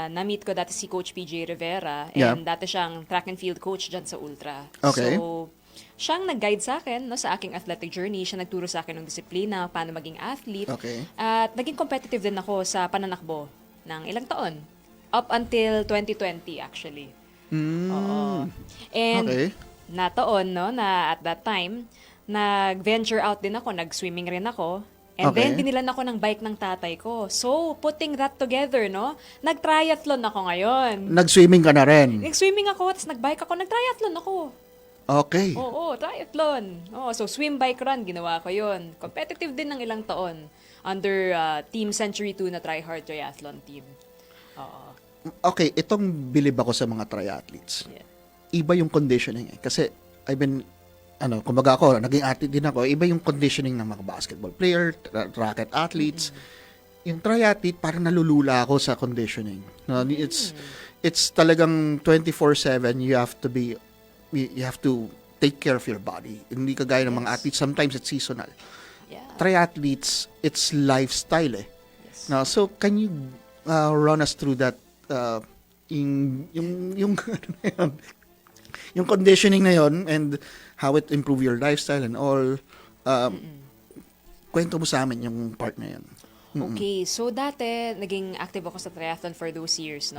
Na-meet ko dati si Coach PJ Rivera. And dati siyang track and field coach dyan sa Ultra. Okay. So, siyang nag-guide sa akin sa aking athletic journey. Siya nagturo sa akin ng disiplina, paano maging athlete. Okay. At naging competitive din ako sa pananakbo ng ilang taon. Up until 2020 actually. Oo. And na taon, na at that time, nag-venture out din ako, nag-swimming rin ako. And then, binilan ako ng bike ng tatay ko. So, putting that together, nag-triathlon ako ngayon. Nag-swimming ka na rin? Nag-swimming ako, tapos nag-bike ako, nag-triathlon ako. Okay. Oo, triathlon. So, swim, bike, run, ginawa ko yun. Competitive din ng ilang taon under Team Century 2 na Try Hard Triathlon team. Oo. Okay, itong bilib ako sa mga triathletes. Yeah. Iba yung conditioning Kasi, I've been, kumbaga ako, naging athlete din ako, iba yung conditioning ng mga basketball player, racket athletes. Yung triathlete, parang nalulula ako sa conditioning. It's talagang 24/7, you have to take care of your body. Hindi kagaya ng mga athletes, sometimes it's seasonal. Yeah. Triathletes, it's lifestyle Yes. Now, so can you run us through that yung conditioning na yon and how it improve your lifestyle and all. Kwento mo sa amin yung part na yun. Okay, so dati naging active ako sa triathlon for those years,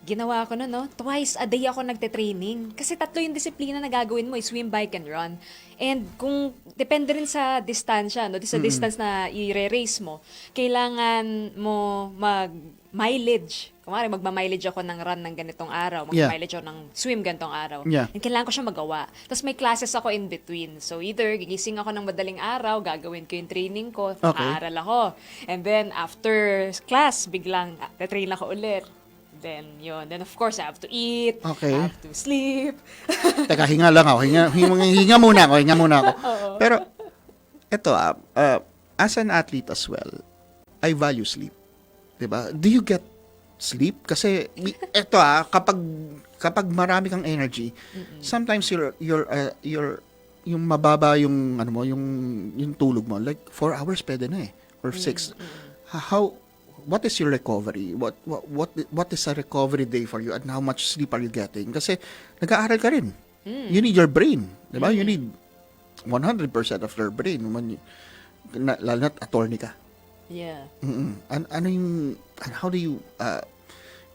ginawa ko twice a day ako nagte-training. Kasi 3 yung disiplina na gagawin mo, swim, bike, and run. And kung depende rin sa distansya, sa distance na i-race mo, kailangan mo mag-mileage. Kumari, magma-mileage ako ng run ng ganitong araw, mag-mileage ako ng swim ganitong araw. And kailangan ko siya magawa. Tapos may classes ako in between. So either gigising ako ng madaling araw, gagawin ko yung training ko, aaral ako. And then after class, biglang train ako ulit. Then, yun. Then, of course, I have to eat. Okay. I have to sleep. Teka, hinga lang ako. Hinga muna ako. Pero, eto, as an athlete as well, I value sleep. Diba? Do you get sleep? Kasi, eto kapag marami kang energy, sometimes yung mababa yung, yung tulog mo, like 4 hours pwede na or 6. What is your recovery? What is a recovery day for you and how much sleep are you getting? Kasi nag-aaral ka rin. You need your brain, 'di ba? You need 100% of your brain lalo na't attorney ka. Yeah. How do you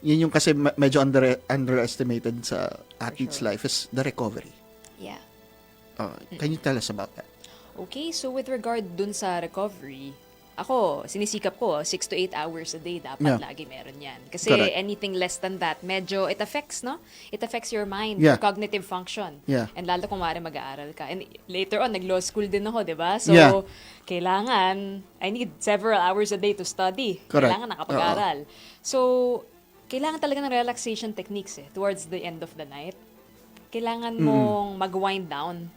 yun yung kasi medyo underestimated sa athlete's life is the recovery. Yeah. Can you tell us about that? Okay, so with regard dun sa recovery, ako, sinisikap ko, 6 to 8 hours a day, dapat Yeah. lagi meron yan. Kasi Correct. anything less than that, medyo it affects, no? It affects your mind, Yeah. your cognitive function. Yeah. And lalo kung maaari mag-aaral ka. And later on, nag-law school din ako, di ba? So, Yeah. kailangan, I need several hours a day to study. Correct. Kailangan nakapag-aral. So, kailangan talaga ng relaxation techniques towards the end of the night. Kailangan mong mag-wind down.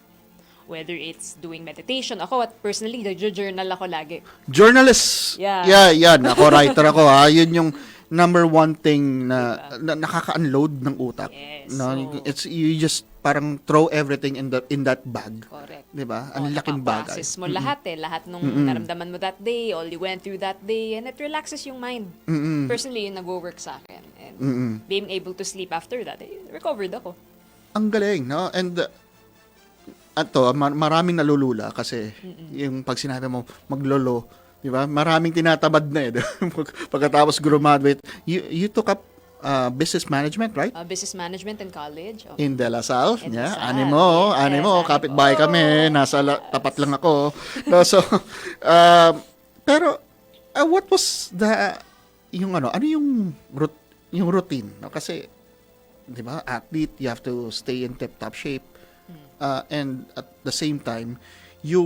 Whether it's doing meditation. Ako, personally, nag-journal ako lagi. Journalist. Yeah. Yan. Ako, writer ako ha. Yun yung number one thing na nakaka-unload ng utak. Yes, No? so- It's, you just parang throw everything in that bag. Correct. Diba? Ang laking bagay. Process mo lahat lahat nung naramdaman mo that day, all you went through that day, and it relaxes yung mind. Personally, yun nag-work sa akin. And being able to sleep after that, recovered ako. Ang galing, no? And maraming nalulula kasi yung pag sinabi mo maglolo, di ba? Maraming tinatabad na di ba? Pagkatapos graduate, you took up business management, right? Business management in college. Oh. In De La Salle. In Yeah, La Salle, animo, yes. kapitbahay kami, nasa tapat lang ako. No, so pero what was yung ano yung routine, no? Kasi 'di ba, athlete, you have to stay in tip-top shape. And at the same time, you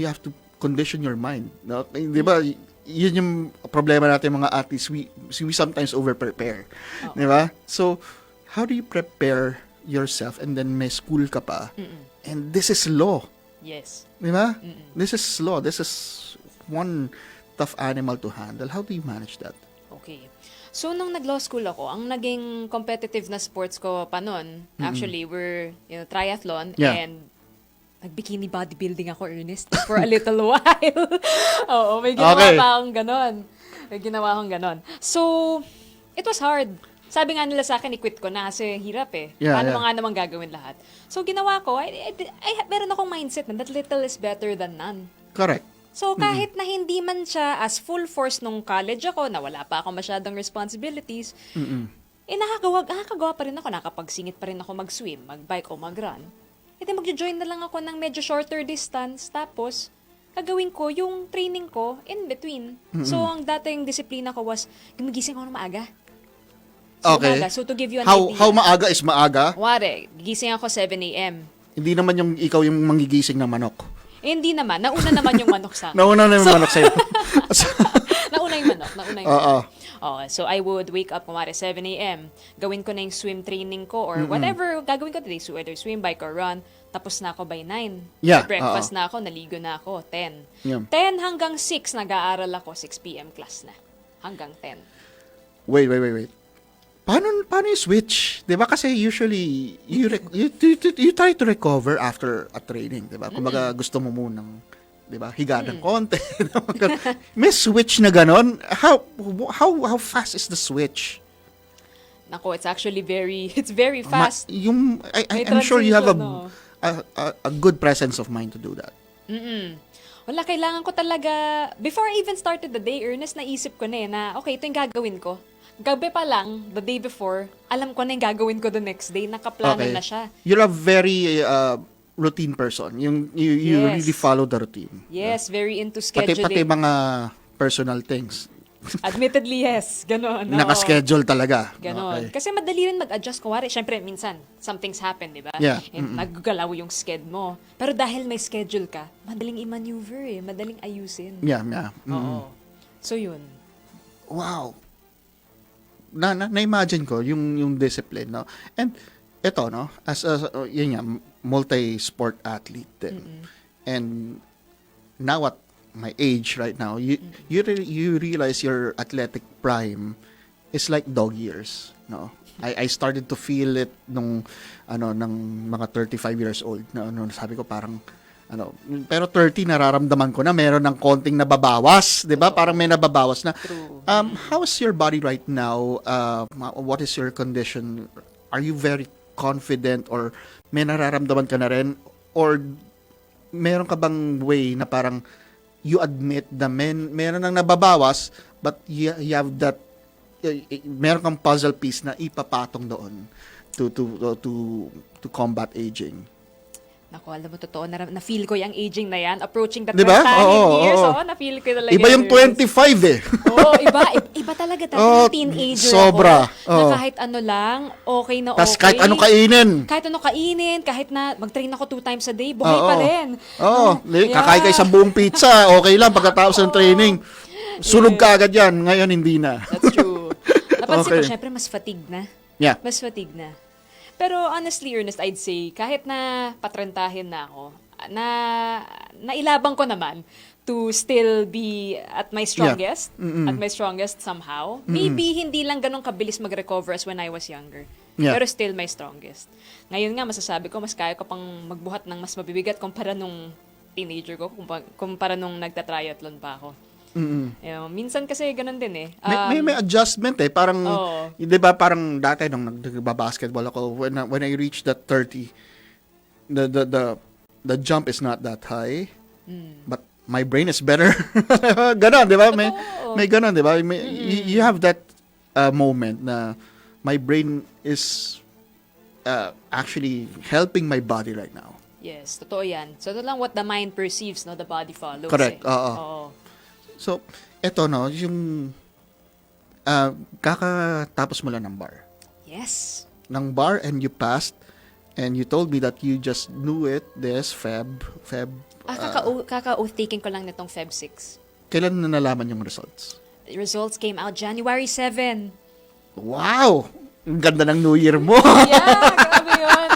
have to condition your mind, no? 'Di ba? Yun yung problema natin mga athletes, we sometimes over-prepare. 'Di ba? So, how do you prepare yourself and then may school ka pa? And this is law. Yes. 'Di ba? This is law. This is one tough animal to handle. How do you manage that? Okay. So, nung nag-law school ako, ang naging competitive na sports ko pa nun, actually, were triathlon Yeah. and nag-bikini bodybuilding ako, Ernest, for a little while. Oo, may ginawa Okay. pa akong ganon. May ginawa akong ganon. So, it was hard. Sabi nga nila sa akin, i-quit ko na kasi hirap eh. Yeah, Paano yeah. mo nga naman gagawin lahat? So, ginawa ko, meron akong mindset na that little is better than none. Correct. So, kahit na hindi man siya as full force nung college ako, na wala pa ako masyadong responsibilities, nakakagawa pa rin ako, nakapagsingit pa rin ako mag-swim, mag-bike o mag-run. Magjo-join na lang ako ng medyo shorter distance, tapos, gagawin ko yung training ko in between. So, ang dating disiplina ko was, gumigising ako ng maaga. So, Okay. umaga. So, to give you an idea. How maaga is maaga? Wari, gigising ako 7 a.m. Hindi naman yung ikaw yung mangigising ng manok. Hindi naman. Nauna naman yung manok sa akin. Nauna na yung manok sa'yo. Nauna yung manok. Oo. So, I would wake up, kumari, 7 a.m. Gawin ko na yung swim training ko or whatever gagawin ko today. So, whether swim, bike, or run. Tapos na ako by 9. Yeah, Breakfast na ako, naligo na ako, 10. Yeah. 10 hanggang 6, nag-aaral ako, 6 p.m. class na. Hanggang 10. Wait. Paano yung switch? 'Di ba kasi usually you try to recover after a training, 'di ba? Kumbaga gusto mo munang 'di ba, higa ng konti. May switch na ganon. How fast is the switch? Nako, it's actually very fast. I'm sure you have a good presence of mind to do that. Wala, kailangan ko talaga, before I even started the day, Ernest, naisip ko na na, okay, ito yung gagawin ko. Gabi pa lang, the day before, alam ko na yung gagawin ko the next day. Nakaplano na siya. You're a very routine person. You Yes. really follow the routine. Yes, very into scheduling. Pati mga personal things. Admittedly, yes. Ganon. oo. Naka-schedule talaga. Ganon. Okay. Kasi madali rin mag-adjust. Kuwari, syempre, minsan, something's happen, di ba? Yeah. And naggalaw yung schedule mo. Pero dahil may schedule ka, madaling i-maneuver Madaling ayusin. Yeah. Oo. So, yun. Wow. Na-imagine ko yung discipline, no? And ito, no, as yun nga, multi-sport athlete din. And now at my age right now, you realize your athletic prime is like dog years, no? I started to feel it nung mga 35 years old. Sabi ko parang pero 30 nararamdaman ko na meron ng konting nababawas, 'di ba? Parang may nababawas na. How is your body right now? What is your condition? Are you very confident or may nararamdaman ka na rin or meron ka bang way na parang you admit na meron nang nababawas but you have that meron kang puzzle piece na ipapatong doon to combat aging? Ako, alam mo, totoo, na-feel ko yung aging na yan. Approaching the Diba? 30 years, Oo. na-feel ko talaga. Iba yung 25 eh. Oo, iba talaga. Talagang teenager sobra. ako. Na kahit ano lang, okay na okay. Tas kahit ano kainin. Kahit na mag-train ako 2 times a day, buhay pa rin. Oo. Kakain ka isang buong pizza, okay lang pagkatapos ng training. Sunog ka agad yan. Ngayon, hindi na. That's true. Napansin ko, Okay. syempre, mas fatigue na. Yeah. Mas fatigue na. Pero honestly, Ernest, I'd say, kahit na patrentahin na ako, nailabang ko naman to still be at my strongest. Yeah. At my strongest somehow. Maybe hindi lang ganun kabilis mag-recover as when I was younger. Yeah. Pero still my strongest. Ngayon nga, masasabi ko, mas kaya ko pang magbuhat ng mas mabibigat kumpara nung teenager ko, kumpara nung nagta-triathlon pa ako. Minsan kasi ganun din eh. May adjustment eh. Parang, Oo. di ba parang dati nung nagbabasketball ako, when I reached that 30, the jump is not that high, but my brain is better. Ganon, di ba? May ganon, di ba? You have that moment na my brain is actually helping my body right now. Yes, totoo yan. So, ito lang what the mind perceives, no? The body follows. Correct, Eh. oo. So, eto no, yung kakatapos mo lang ng bar. Yes. Ng bar and you passed and you told me that you just knew it this Feb. Kaka-oath-taking ko lang nitong Feb 6. Kailan na nalaman yung results? The results came out January 7. Wow! Ang ganda ng New Year mo. Yeah, grabe yun.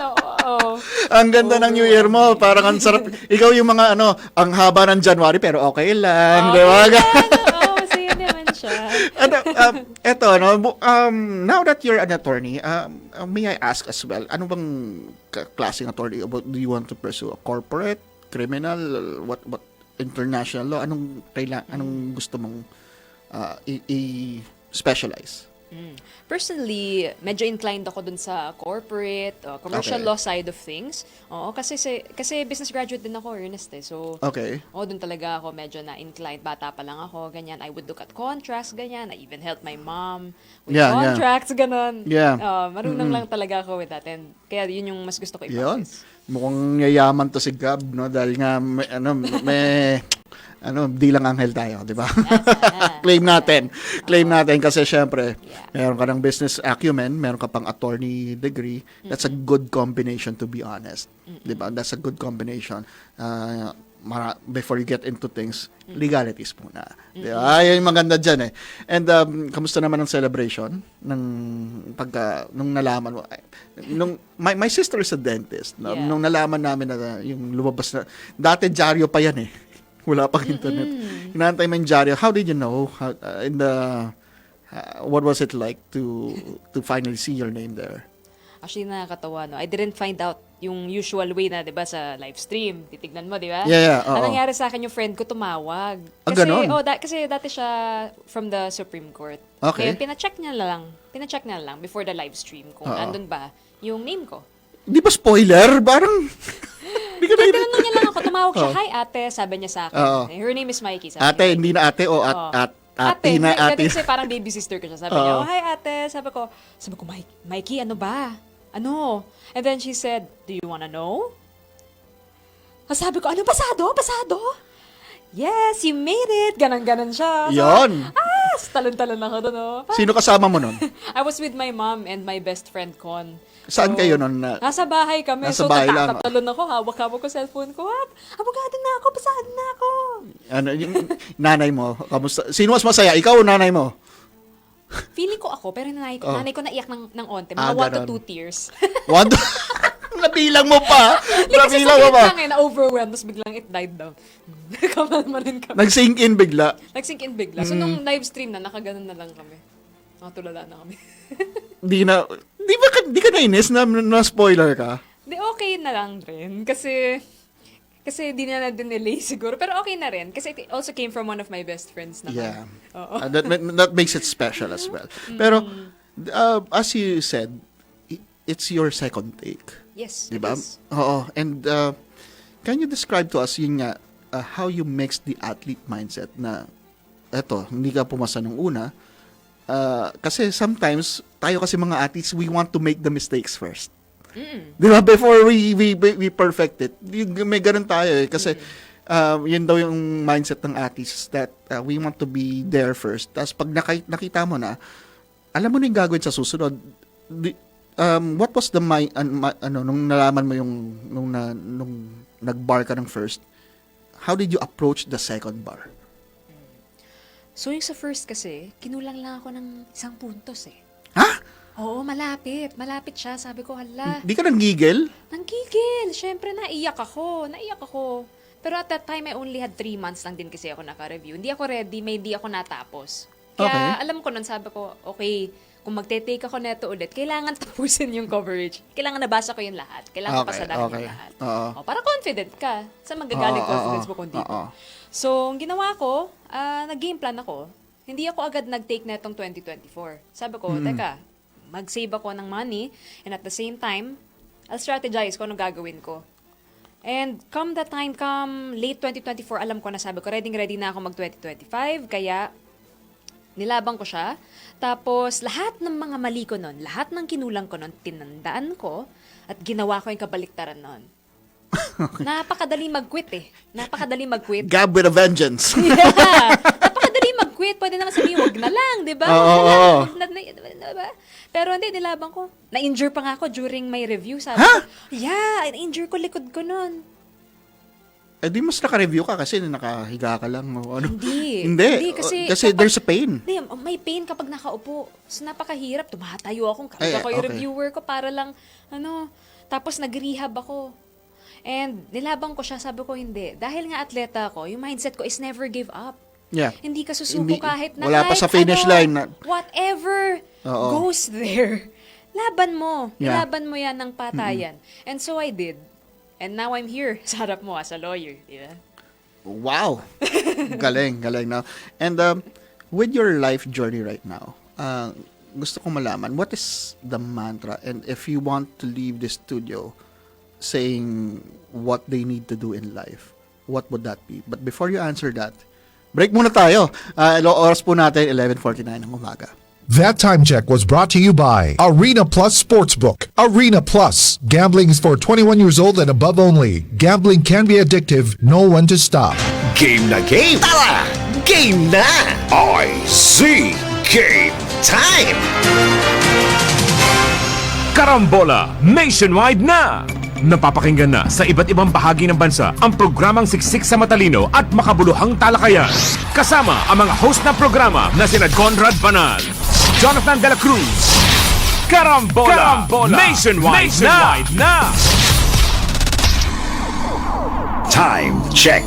Oo. Ang ganda ng New Year mo. Parang ang sarap. Ikaw yung mga ang haba ng January pero okay lang. Di ba? Oo, masaya naman siya. Eto, no, now that you're an attorney, may I ask as well, ano bang klaseng attorney? Do you want to pursue a corporate, criminal, what international law? Anong gusto mong i-specialize? Personally, medyo inclined ako dun sa corporate, commercial law side of things. Oo, kasi business graduate din ako, Ernest eh. So, dun talaga ako medyo na-inclined. Bata pa lang ako, ganyan. I would look at contracts, ganyan. I even helped my mom with contracts, ganon. Yeah. Marunong lang talaga ako with that. And kaya yun yung mas gusto ko i-practice. Mukhang yayaman to si Gab, no? Dahil nga, di lang anghel tayo, di ba? Claim natin kasi syempre, meron ka ng business acumen, meron ka pang attorney degree. That's a good combination, to be honest. Di ba? That's a good combination. Before you get into things, legalities muna. Di ba? Yan yung maganda dyan eh. And kamusta naman ang celebration nung nalaman mo? My sister is a dentist. No? Nung nalaman namin na yung lumabas na, dati dyaryo pa yan eh. Wala pang internet. Inaantay mo yung dyaryo. How did you know? What was it like to finally see your name there? Actually, nakakatawa, no? I didn't find out yung usual way na, di ba, sa live stream. Titignan mo, di ba? Yeah. Ang nangyari sa akin, yung friend ko tumawag. Ganon? Kasi dati siya from the Supreme Court. Okay. Kaya pina-check niya lang before the live stream kung andun ba yung name ko. Di ba spoiler? Parang... Tinanong niya lang ako, tumawag siya, hi ate, sabi niya sa akin. Her name is Mikey. Ate, hindi na ate o ate na ate. Kasi parang baby sister ko siya. Sabi niya, hi ate. Sabi ko, Mikey, ano ba? Ano? And then she said, do you wanna know? Sabi ko, ano, pasado? Yes, you made it. Ganon siya. Yon. Talon-talon ako doon. Sino kasama mo nun? I was with my mom and my best friend, Con. Saan kayo nun? Nasa bahay kami. Nasa bahay lang. Tatalon ako, hawak-hawak ko cellphone ko. Abogado na ako, pasado na ako. Yung nanay mo, kamusta? Sino mas masaya? Ikaw o nanay mo? Feeling ko ako, pero nanay ko naiyak ng onte. Mga 1 to 2 tears. Nabilang mo pa. Nabilang mo pa. Kasi na-overwhelmed, tapos biglang it died down. Kamalma rin kami. Nag-sink in bigla. So, nung live stream na, nakaganon na lang kami. Nakatulala na kami. Di ka nainis na spoiler ka? Okay na lang rin. Kasi di na din delay siguro. Pero okay na rin. Kasi it also came from one of my best friends naman. Yeah. That makes it special as well. Pero, as you said, it's your second take. Yes. Diba? Oo. And can you describe to us yun nga, how you mix the athlete mindset na eto, hindi ka pumasa nung una. Kasi sometimes, tayo kasi mga athletes, we want to make the mistakes first. Di ba? Before we perfect it. May ganun tayo eh. Kasi yun daw yung mindset ng artists that we want to be there first. Tapos pag nakita mo na, alam mo na yung gagawin sa susunod. What was the nung nalaman mo yung nung nag-bar ka ng first, how did you approach the second bar? So yung sa first kasi, kinulang lang ako ng 1 puntos eh. Ha? Oo, malapit. Malapit siya. Sabi ko, hala. Di ka nanggigil? Nanggigil. Siyempre, naiyak ako. Pero at that time, I only had 3 months lang din kasi ako naka-review. Hindi ako ready, may di ako natapos. Kaya alam ko nun, sabi ko, okay, kung magte-take ako neto ulit, kailangan tapusin yung coverage. Kailangan nabasa ko yung lahat. Kailangan pasadahan yung lahat. Para confident ka. Sa magagaling confidence mo kung dito. So, ang ginawa ko, nag-game plan ako. Hindi ako agad nag-take netong 2024. Sabi ko, teka, mag-save ako ng money and at the same time, I'll strategize kung anong gagawin ko. And come late 2024, alam ko na, sabi ko, ready na ako mag-2025. Kaya, nilabang ko siya. Tapos, lahat ng mga mali ko nun, lahat ng kinulang ko nun, tinandaan ko at ginawa ko yung kabaliktaran nun. Okay. Napakadali mag-quit eh. Gab with a vengeance. Yeah. Napakadali mag-quit. Pwede naman sabihin, wag na lang, di ba? Pero hindi, nilabang ko. Na-injure pa nga ako during my review. Sabi ko, yeah, na-injure ko likod ko nun. Eh di mas naka-review ka kasi nakahiga ka lang. O ano? Hindi. Kasi there's a pain. Hindi, may pain kapag nakaupo. So napakahirap. Tumatayo akong karga ko yung reviewer ko para lang, tapos nag-rehab ako. And nilabang ko siya, sabi ko hindi. Dahil nga atleta ako, yung mindset ko is never give up. Yeah. Hindi ka susuko kahit na wala pa sa finish line na whatever goes there. Laban mo. Yeah. Laban mo yan ng patayan. And so I did. And now I'm here sa harap mo as a lawyer. Diba? Wow. Galing na. And with your life journey right now, gusto kong malaman, what is the mantra? And if you want to leave the studio saying what they need to do in life, what would that be? But before you answer that, break muna tayo. Oras po natin, 11:49 ng umaga. That time check was brought to you by Arena Plus Sportsbook. Arena Plus. Gambling is for 21 years old and above only. Gambling can be addictive. Know when to stop. Game na game. Tara! Game na! IZ Game Time! Karambola nationwide na! Napapakinggan na sa iba't ibang bahagi ng bansa ang programang Siksik sa Matalino at Makabuluhang Talakayan. Kasama ang mga host ng programa na sina Conrad Banal, Jonathan De La Cruz. Karambola nationwide na! Time check.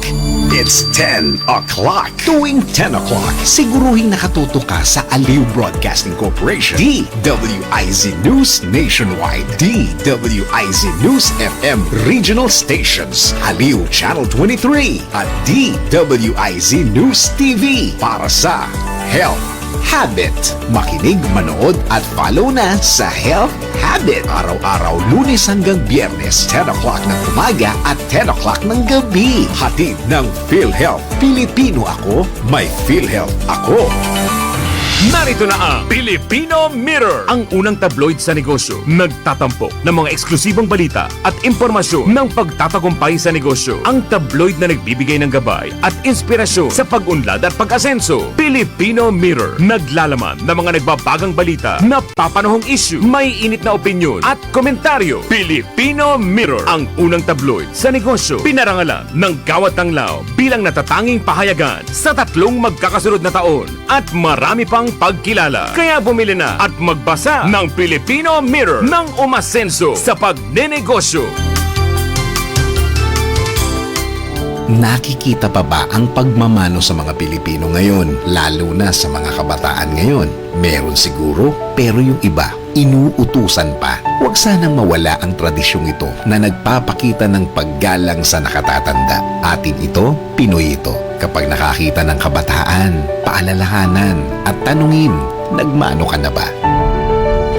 It's 10 o'clock. Tuwing 10 o'clock, siguruhin nakatuto ka sa Aliw Broadcasting Corporation, DWIZ News Nationwide, DWIZ News FM Regional Stations, Aliw Channel 23, at DWIZ News TV para sa Health Habit. Makinig, manood at follow na sa Health Habit. Araw-araw, Lunes hanggang Biyernes, 10 o'clock ng umaga at 10 o'clock ng gabi. Hatid ng PhilHealth. Pilipino ako, may PhilHealth ako. Narito na ang Filipino Mirror, ang unang tabloid sa negosyo. Nagtatampok ng mga eksklusibong balita at impormasyon ng pagtatagumpay sa negosyo. Ang tabloid na nagbibigay ng gabay at inspirasyon sa pag-unlad at pag-asenso. Filipino Mirror, naglalaman ng mga nagbabagang balita, napapanahong issue, may init na opinyon at komentaryo. Filipino Mirror, ang unang tabloid sa negosyo. Pinarangalan ng Gawad Tanglao bilang natatanging pahayagan sa 3 magkakasunod na taon at marami pang pagkilala. Kaya bumili na at magbasa ng Filipino Mirror ng umasenso sa pagnenegosyo. Nakikita pa ba ang pagmamano sa mga Pilipino ngayon, lalo na sa mga kabataan ngayon? Meron siguro, pero yung iba, inuutusan pa. Huwag sanang mawala ang tradisyong ito na nagpapakita ng paggalang sa nakatatanda. Atin ito, Pinoy ito. Kapag nakakita ng kabataan, paalalahanan at tanungin, nagmano ka na ba?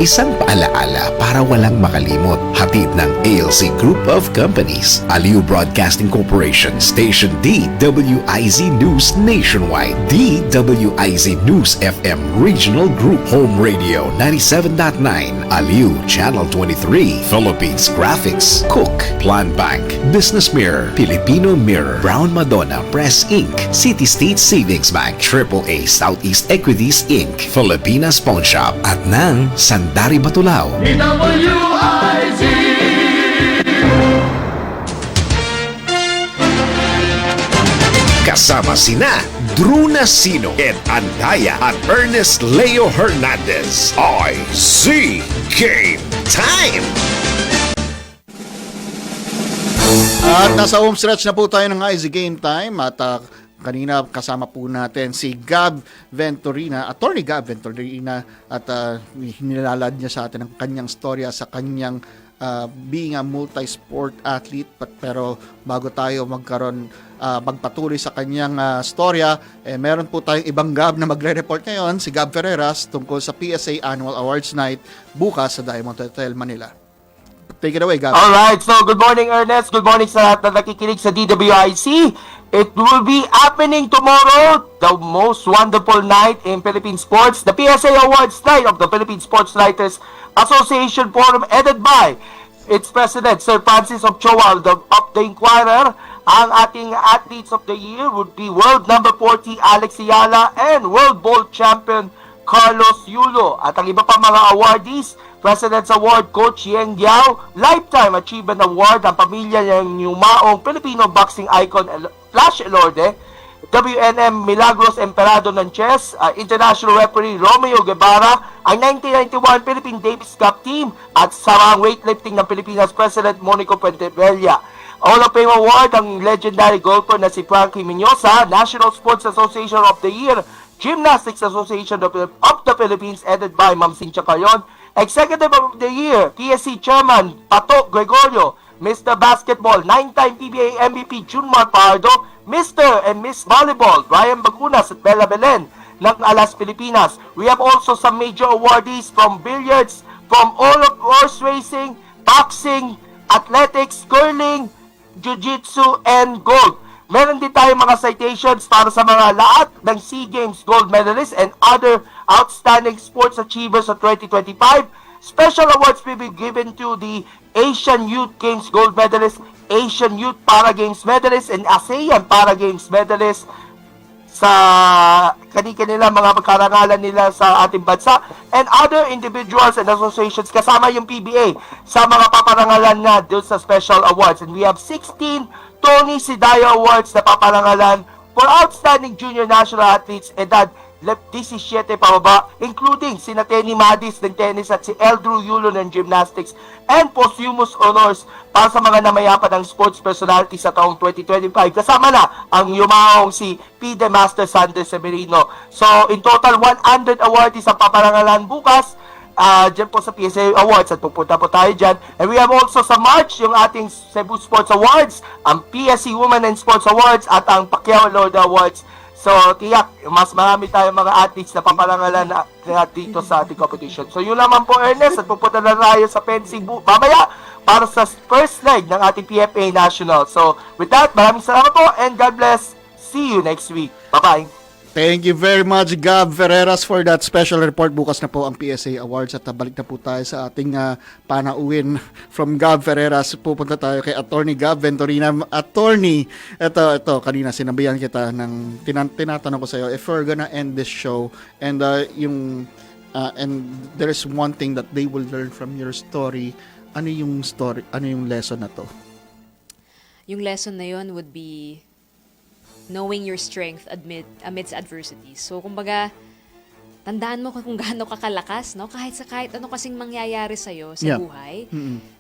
Isang paalaala para walang makalimot. Hatid ng ALC Group of Companies. Aliw Broadcasting Corporation. Station DWIZ News Nationwide. DWIZ News FM Regional Group. Home Radio 97.9. Aliw Channel 23. Philippines Graphics. Cook. Plan Bank. Business Mirror. Filipino Mirror. Brown Madonna Press Inc. City State Savings Bank. AAA Southeast Equities Inc. Filipinas Pawn Shop. At ng Sandari Batulao. Kasama sina Drew Nasino, Ed Andaya at Ernest Leo Hernandez. IZ Game Time! At nasa home stretch na po tayo ng IZ Game Time at kanina kasama po natin si Gab Venturina, Attorney Gab Venturina, at nilalad niya sa atin ang kanyang storya sa kanyang being a multi-sport athlete. Pero bago tayo magpatuloy sa kanyang storya, meron po tayong ibang Gab na magre-report ngayon, si Gab Ferreras, tungkol sa PSA Annual Awards Night bukas sa Diamond Hotel Manila. Take it away, Gab. Alright, so good morning, Ernest. Good morning sa lahat na nakikinig sa DWIC. It will be happening tomorrow, the most wonderful night in Philippine sports, the PSA Awards Night of the Philippine Sports Writers Association Forum, headed by its president, Sir Francis Ochoa of the Inquirer. Ang ating athletes of the year would be world number 40 Alex Ayala and world bowl champion Carlos Yulo. At ang iba pa mga awardees, President's Award Coach Yeng Diao, Lifetime Achievement Award ang pamilya ng yumaong Filipino boxing icon Flash Elorde, WNM Milagros Emperado ng Chess, International Referee Romeo Guevara, ang 1991 Philippine Davis Cup team at sa weightlifting ng Pilipinas President Monico Pentevella. Hall of Fame Award ang legendary golfer na si Frankie Miñosa, National Sports Association of the Year, Gymnastics Association of the Philippines headed by Ma'am Cynthia Cayon, Executive of the Year, PSC Chairman Pato Gregorio, Mr. Basketball, 9-time PBA MVP Junmar Pardo, Mr. and Miss Volleyball, Brian Bacunas at Bella Belen ng Alas Pilipinas. We have also some major awardees from billiards, from all of horse racing, boxing, athletics, curling, jiu-jitsu, and golf. Meron din tayo mga citations para sa mga lahat ng SEA Games gold medalists and other outstanding sports achievers of 2025. Special awards will be given to the Asian Youth Games gold medalists, Asian Youth Para Games medalists, and ASEAN Para Games medalists sa kani-kanila mga karangalan nila sa ating bansa, and other individuals and associations kasama yung PBA sa mga paparangalan na doon sa special awards. And we have 16 Tony Sidayo Awards na paparangalan for outstanding junior national athletes edad 17 pababa, including sina Tenny Madis ng tennis at si Eldrew Yulo ng gymnastics, and posthumous honors para sa mga namayapan ng sports personality sa taong 2025. Kasama na ang yumaong si P.D. Master Sanders Severino. So, in total, 100 awardees ang paparangalan bukas dyan po sa PSA Awards at pupunta po tayo dyan. And we have also sa March yung ating Cebu Sports Awards, ang PSC Women in Sports Awards at ang Pacquiao Lord Awards. So, tiyak, mas marami tayong mga athletes na paparangalan na dito sa ating competition. So, yun naman po, Ernest, at pupunta na tayo sa fencing mamaya para sa first leg ng ating PFA National. So, with that, maraming salamat po and God bless. See you next week. Bye-bye. Thank you very much, Gab Ferreras, for that special report. Bukas na po ang PSA Awards at balik na po tayo sa ating panauhin from Gab Ferreras. Pupunta tayo kay Attorney Gab Venturina. Attorney, ito, kanina sinabihan kita ng tinatanong ko sa iyo, if we're gonna end this show and and there is one thing that they will learn from your story, ano yung lesson na to? Yung lesson na yon would be knowing your strength amidst adversities. So, kumbaga, tandaan mo kung gaano kakalakas, no? Kahit ano kasing mangyayari sa'yo sa buhay.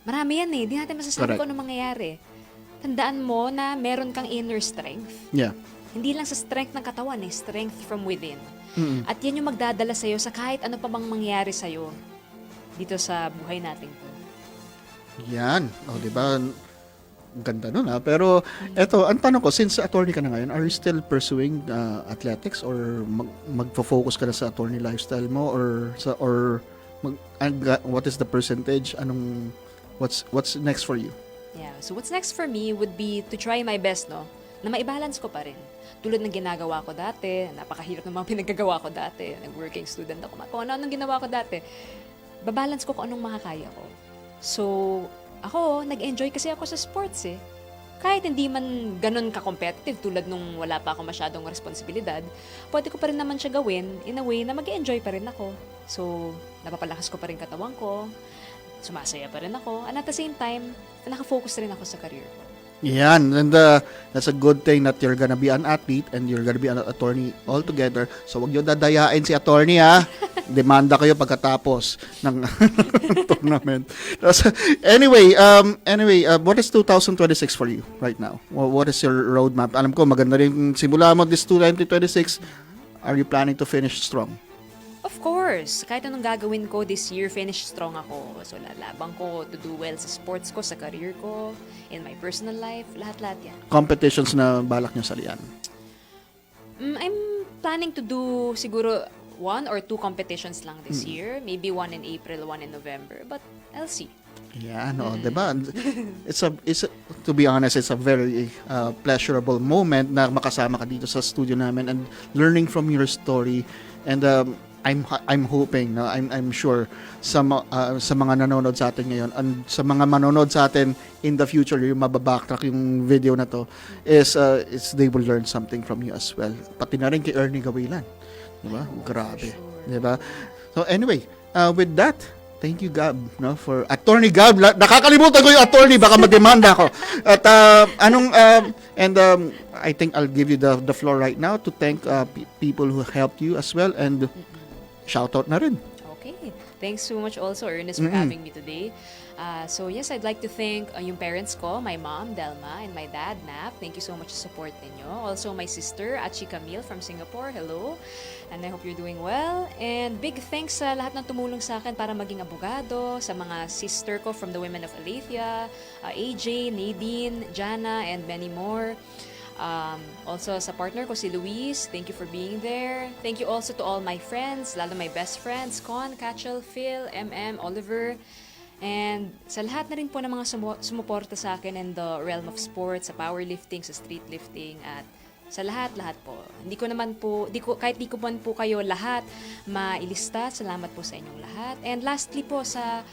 Marami yan eh. Di natin masasabi kung ano mangyayari. Tandaan mo na meron kang inner strength. Yeah. Hindi lang sa strength ng katawan eh. Strength from within. At yan yung magdadala sa'yo sa kahit ano pa bang mangyayari sa'yo dito sa buhay natin to. Yan. O, diba? Ganda nun ha. Pero eto, ang tanong ko, since attorney ka na ngayon, are you still pursuing athletics or magfo-focus ka na sa attorney lifestyle mo or what is the percentage? What's next for you? Yeah, so what's next for me would be to try my best, no? Na maibalance ko pa rin. Tulad ng ginagawa ko dati, napakahirap ng mga pinagagawa ko dati. Nag-working student ako. Kung ano-anong ginawa ko dati, babalance ko kung anong makakaya ko. So, ako, nag-enjoy kasi ako sa sports eh. Kahit hindi man ganun ka-competitive tulad nung wala pa ako masyadong responsibilidad, pwede ko pa rin naman siya gawin in a way na mag-enjoy pa rin ako. So, napapalakas ko pa rin katawan ko, sumasaya pa rin ako, and at the same time, nakafocus rin ako sa career ko. Yan, and that's a good thing that you're gonna be an athlete and you're gonna be an attorney altogether. So wag niyo dadayain si attorney ha. Demanda kayo pagkatapos ng tournament. Anyway, what is 2026 for you right now? What is your roadmap? Alam ko maganda rin simula mo this 2026. Are you planning to finish strong? Of course, kahit anong gagawin ko this year, finish strong ako. So lalabang ko to do well sa sports ko, sa career ko, in my personal life, lahat-lahat yan. Competitions na balak niyo salian? I'm planning to do siguro 1 or 2 competitions lang this year. Maybe 1 in April, 1 in November. But I'll see. Yeah, no, diba? To be honest, it's a very pleasurable moment na makasama ka dito sa studio namin and learning from your story. And I'm hoping, no, I'm sure sa mga nanonood sa atin ngayon and sa mga manonood sa atin in the future, yung mababacktrack yung video na to is they will learn something from you as well. Pati na rin kay Ernie Gawilan. Diba? Grabe. Diba? So anyway, with that, thank you Gab, no, for Attorney Gab. Nakakalimutan ko yung attorney, baka mademanda ako. At I think I'll give you the floor right now to thank people who helped you as well and shoutout na rin. Okay. Thanks so much also, Ernest, for having me today. So yes, I'd like to thank yung parents ko, my mom, Delma, and my dad, Nap. Thank you so much sa support ninyo. Also, my sister, Achi Camille from Singapore. Hello. And I hope you're doing well. And big thanks sa lahat ng tumulong sa akin para maging abogado, sa mga sister ko from the Women of Alethea, AJ, Nadine, Jana, and many more. Also sa partner ko si Luis, thank you for being there. Thank you also to all my friends, lalo my best friends, Con, Catchel, Phil, MM, Oliver. And sa lahat na rin po ng mga sumuporta sa akin in the realm of sports, sa powerlifting, sa street lifting, at sa lahat po. Kahit di ko man po kayo lahat mailista, salamat po sa inyong lahat. And lastly po sa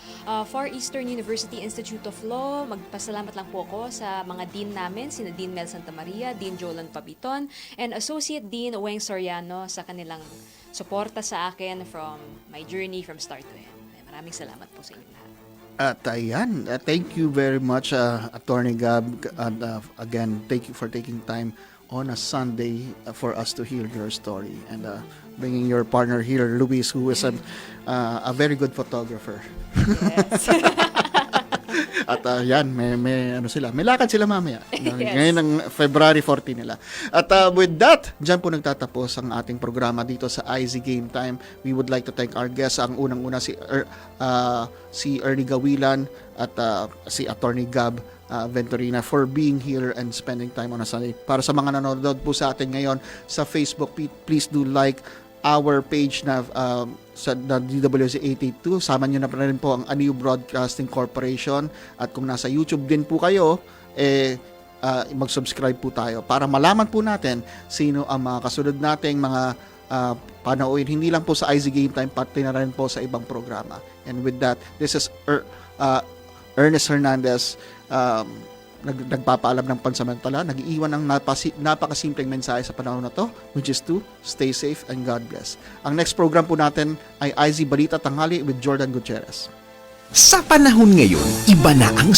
Far Eastern University Institute of Law, magpasalamat lang po ako sa mga dean namin, sina Dean Mel Santa Maria, Dean Jolan Pabiton, and Associate Dean Weng Soriano sa kanilang suporta sa akin from my journey from start to end. Maraming salamat po sa inyong lahat. At ayan, thank you very much Attorney Gab. Again, thank you for taking time on a Sunday for us to hear your story and bringing your partner here, Luis, who is a very good photographer. Yes. At yan, may lakad sila mamaya. Yes. Ngayon ang February 14 nila. At with that, dyan po nagtatapos ang ating programa dito sa IZ Game Time. We would like to thank our guests. Ang unang-una si Ernie Gawilan at si Attorney Gab Venturina for being here and spending time on a Sunday. Para sa mga nanonood po sa atin ngayon sa Facebook, please do like our page na sa DWIZ 882. Sama nyo na rin po ang Aniu Broadcasting Corporation. At kung nasa YouTube din po kayo, mag-subscribe po tayo para malaman po natin sino ang mga kasunod nating mga panauhin. Hindi lang po sa IZ Game Time, pati na rin po sa ibang programa. And with that, this is Ernest Hernandez, nagpapaalam ng pansamantala, nag-iiwan ng napakasimpleng mensahe sa panahon na to, which is to stay safe and God bless. Ang next program po natin ay IZ Balita Tanghali with Jordan Gutierrez. Sa panahon ngayon, iba na ang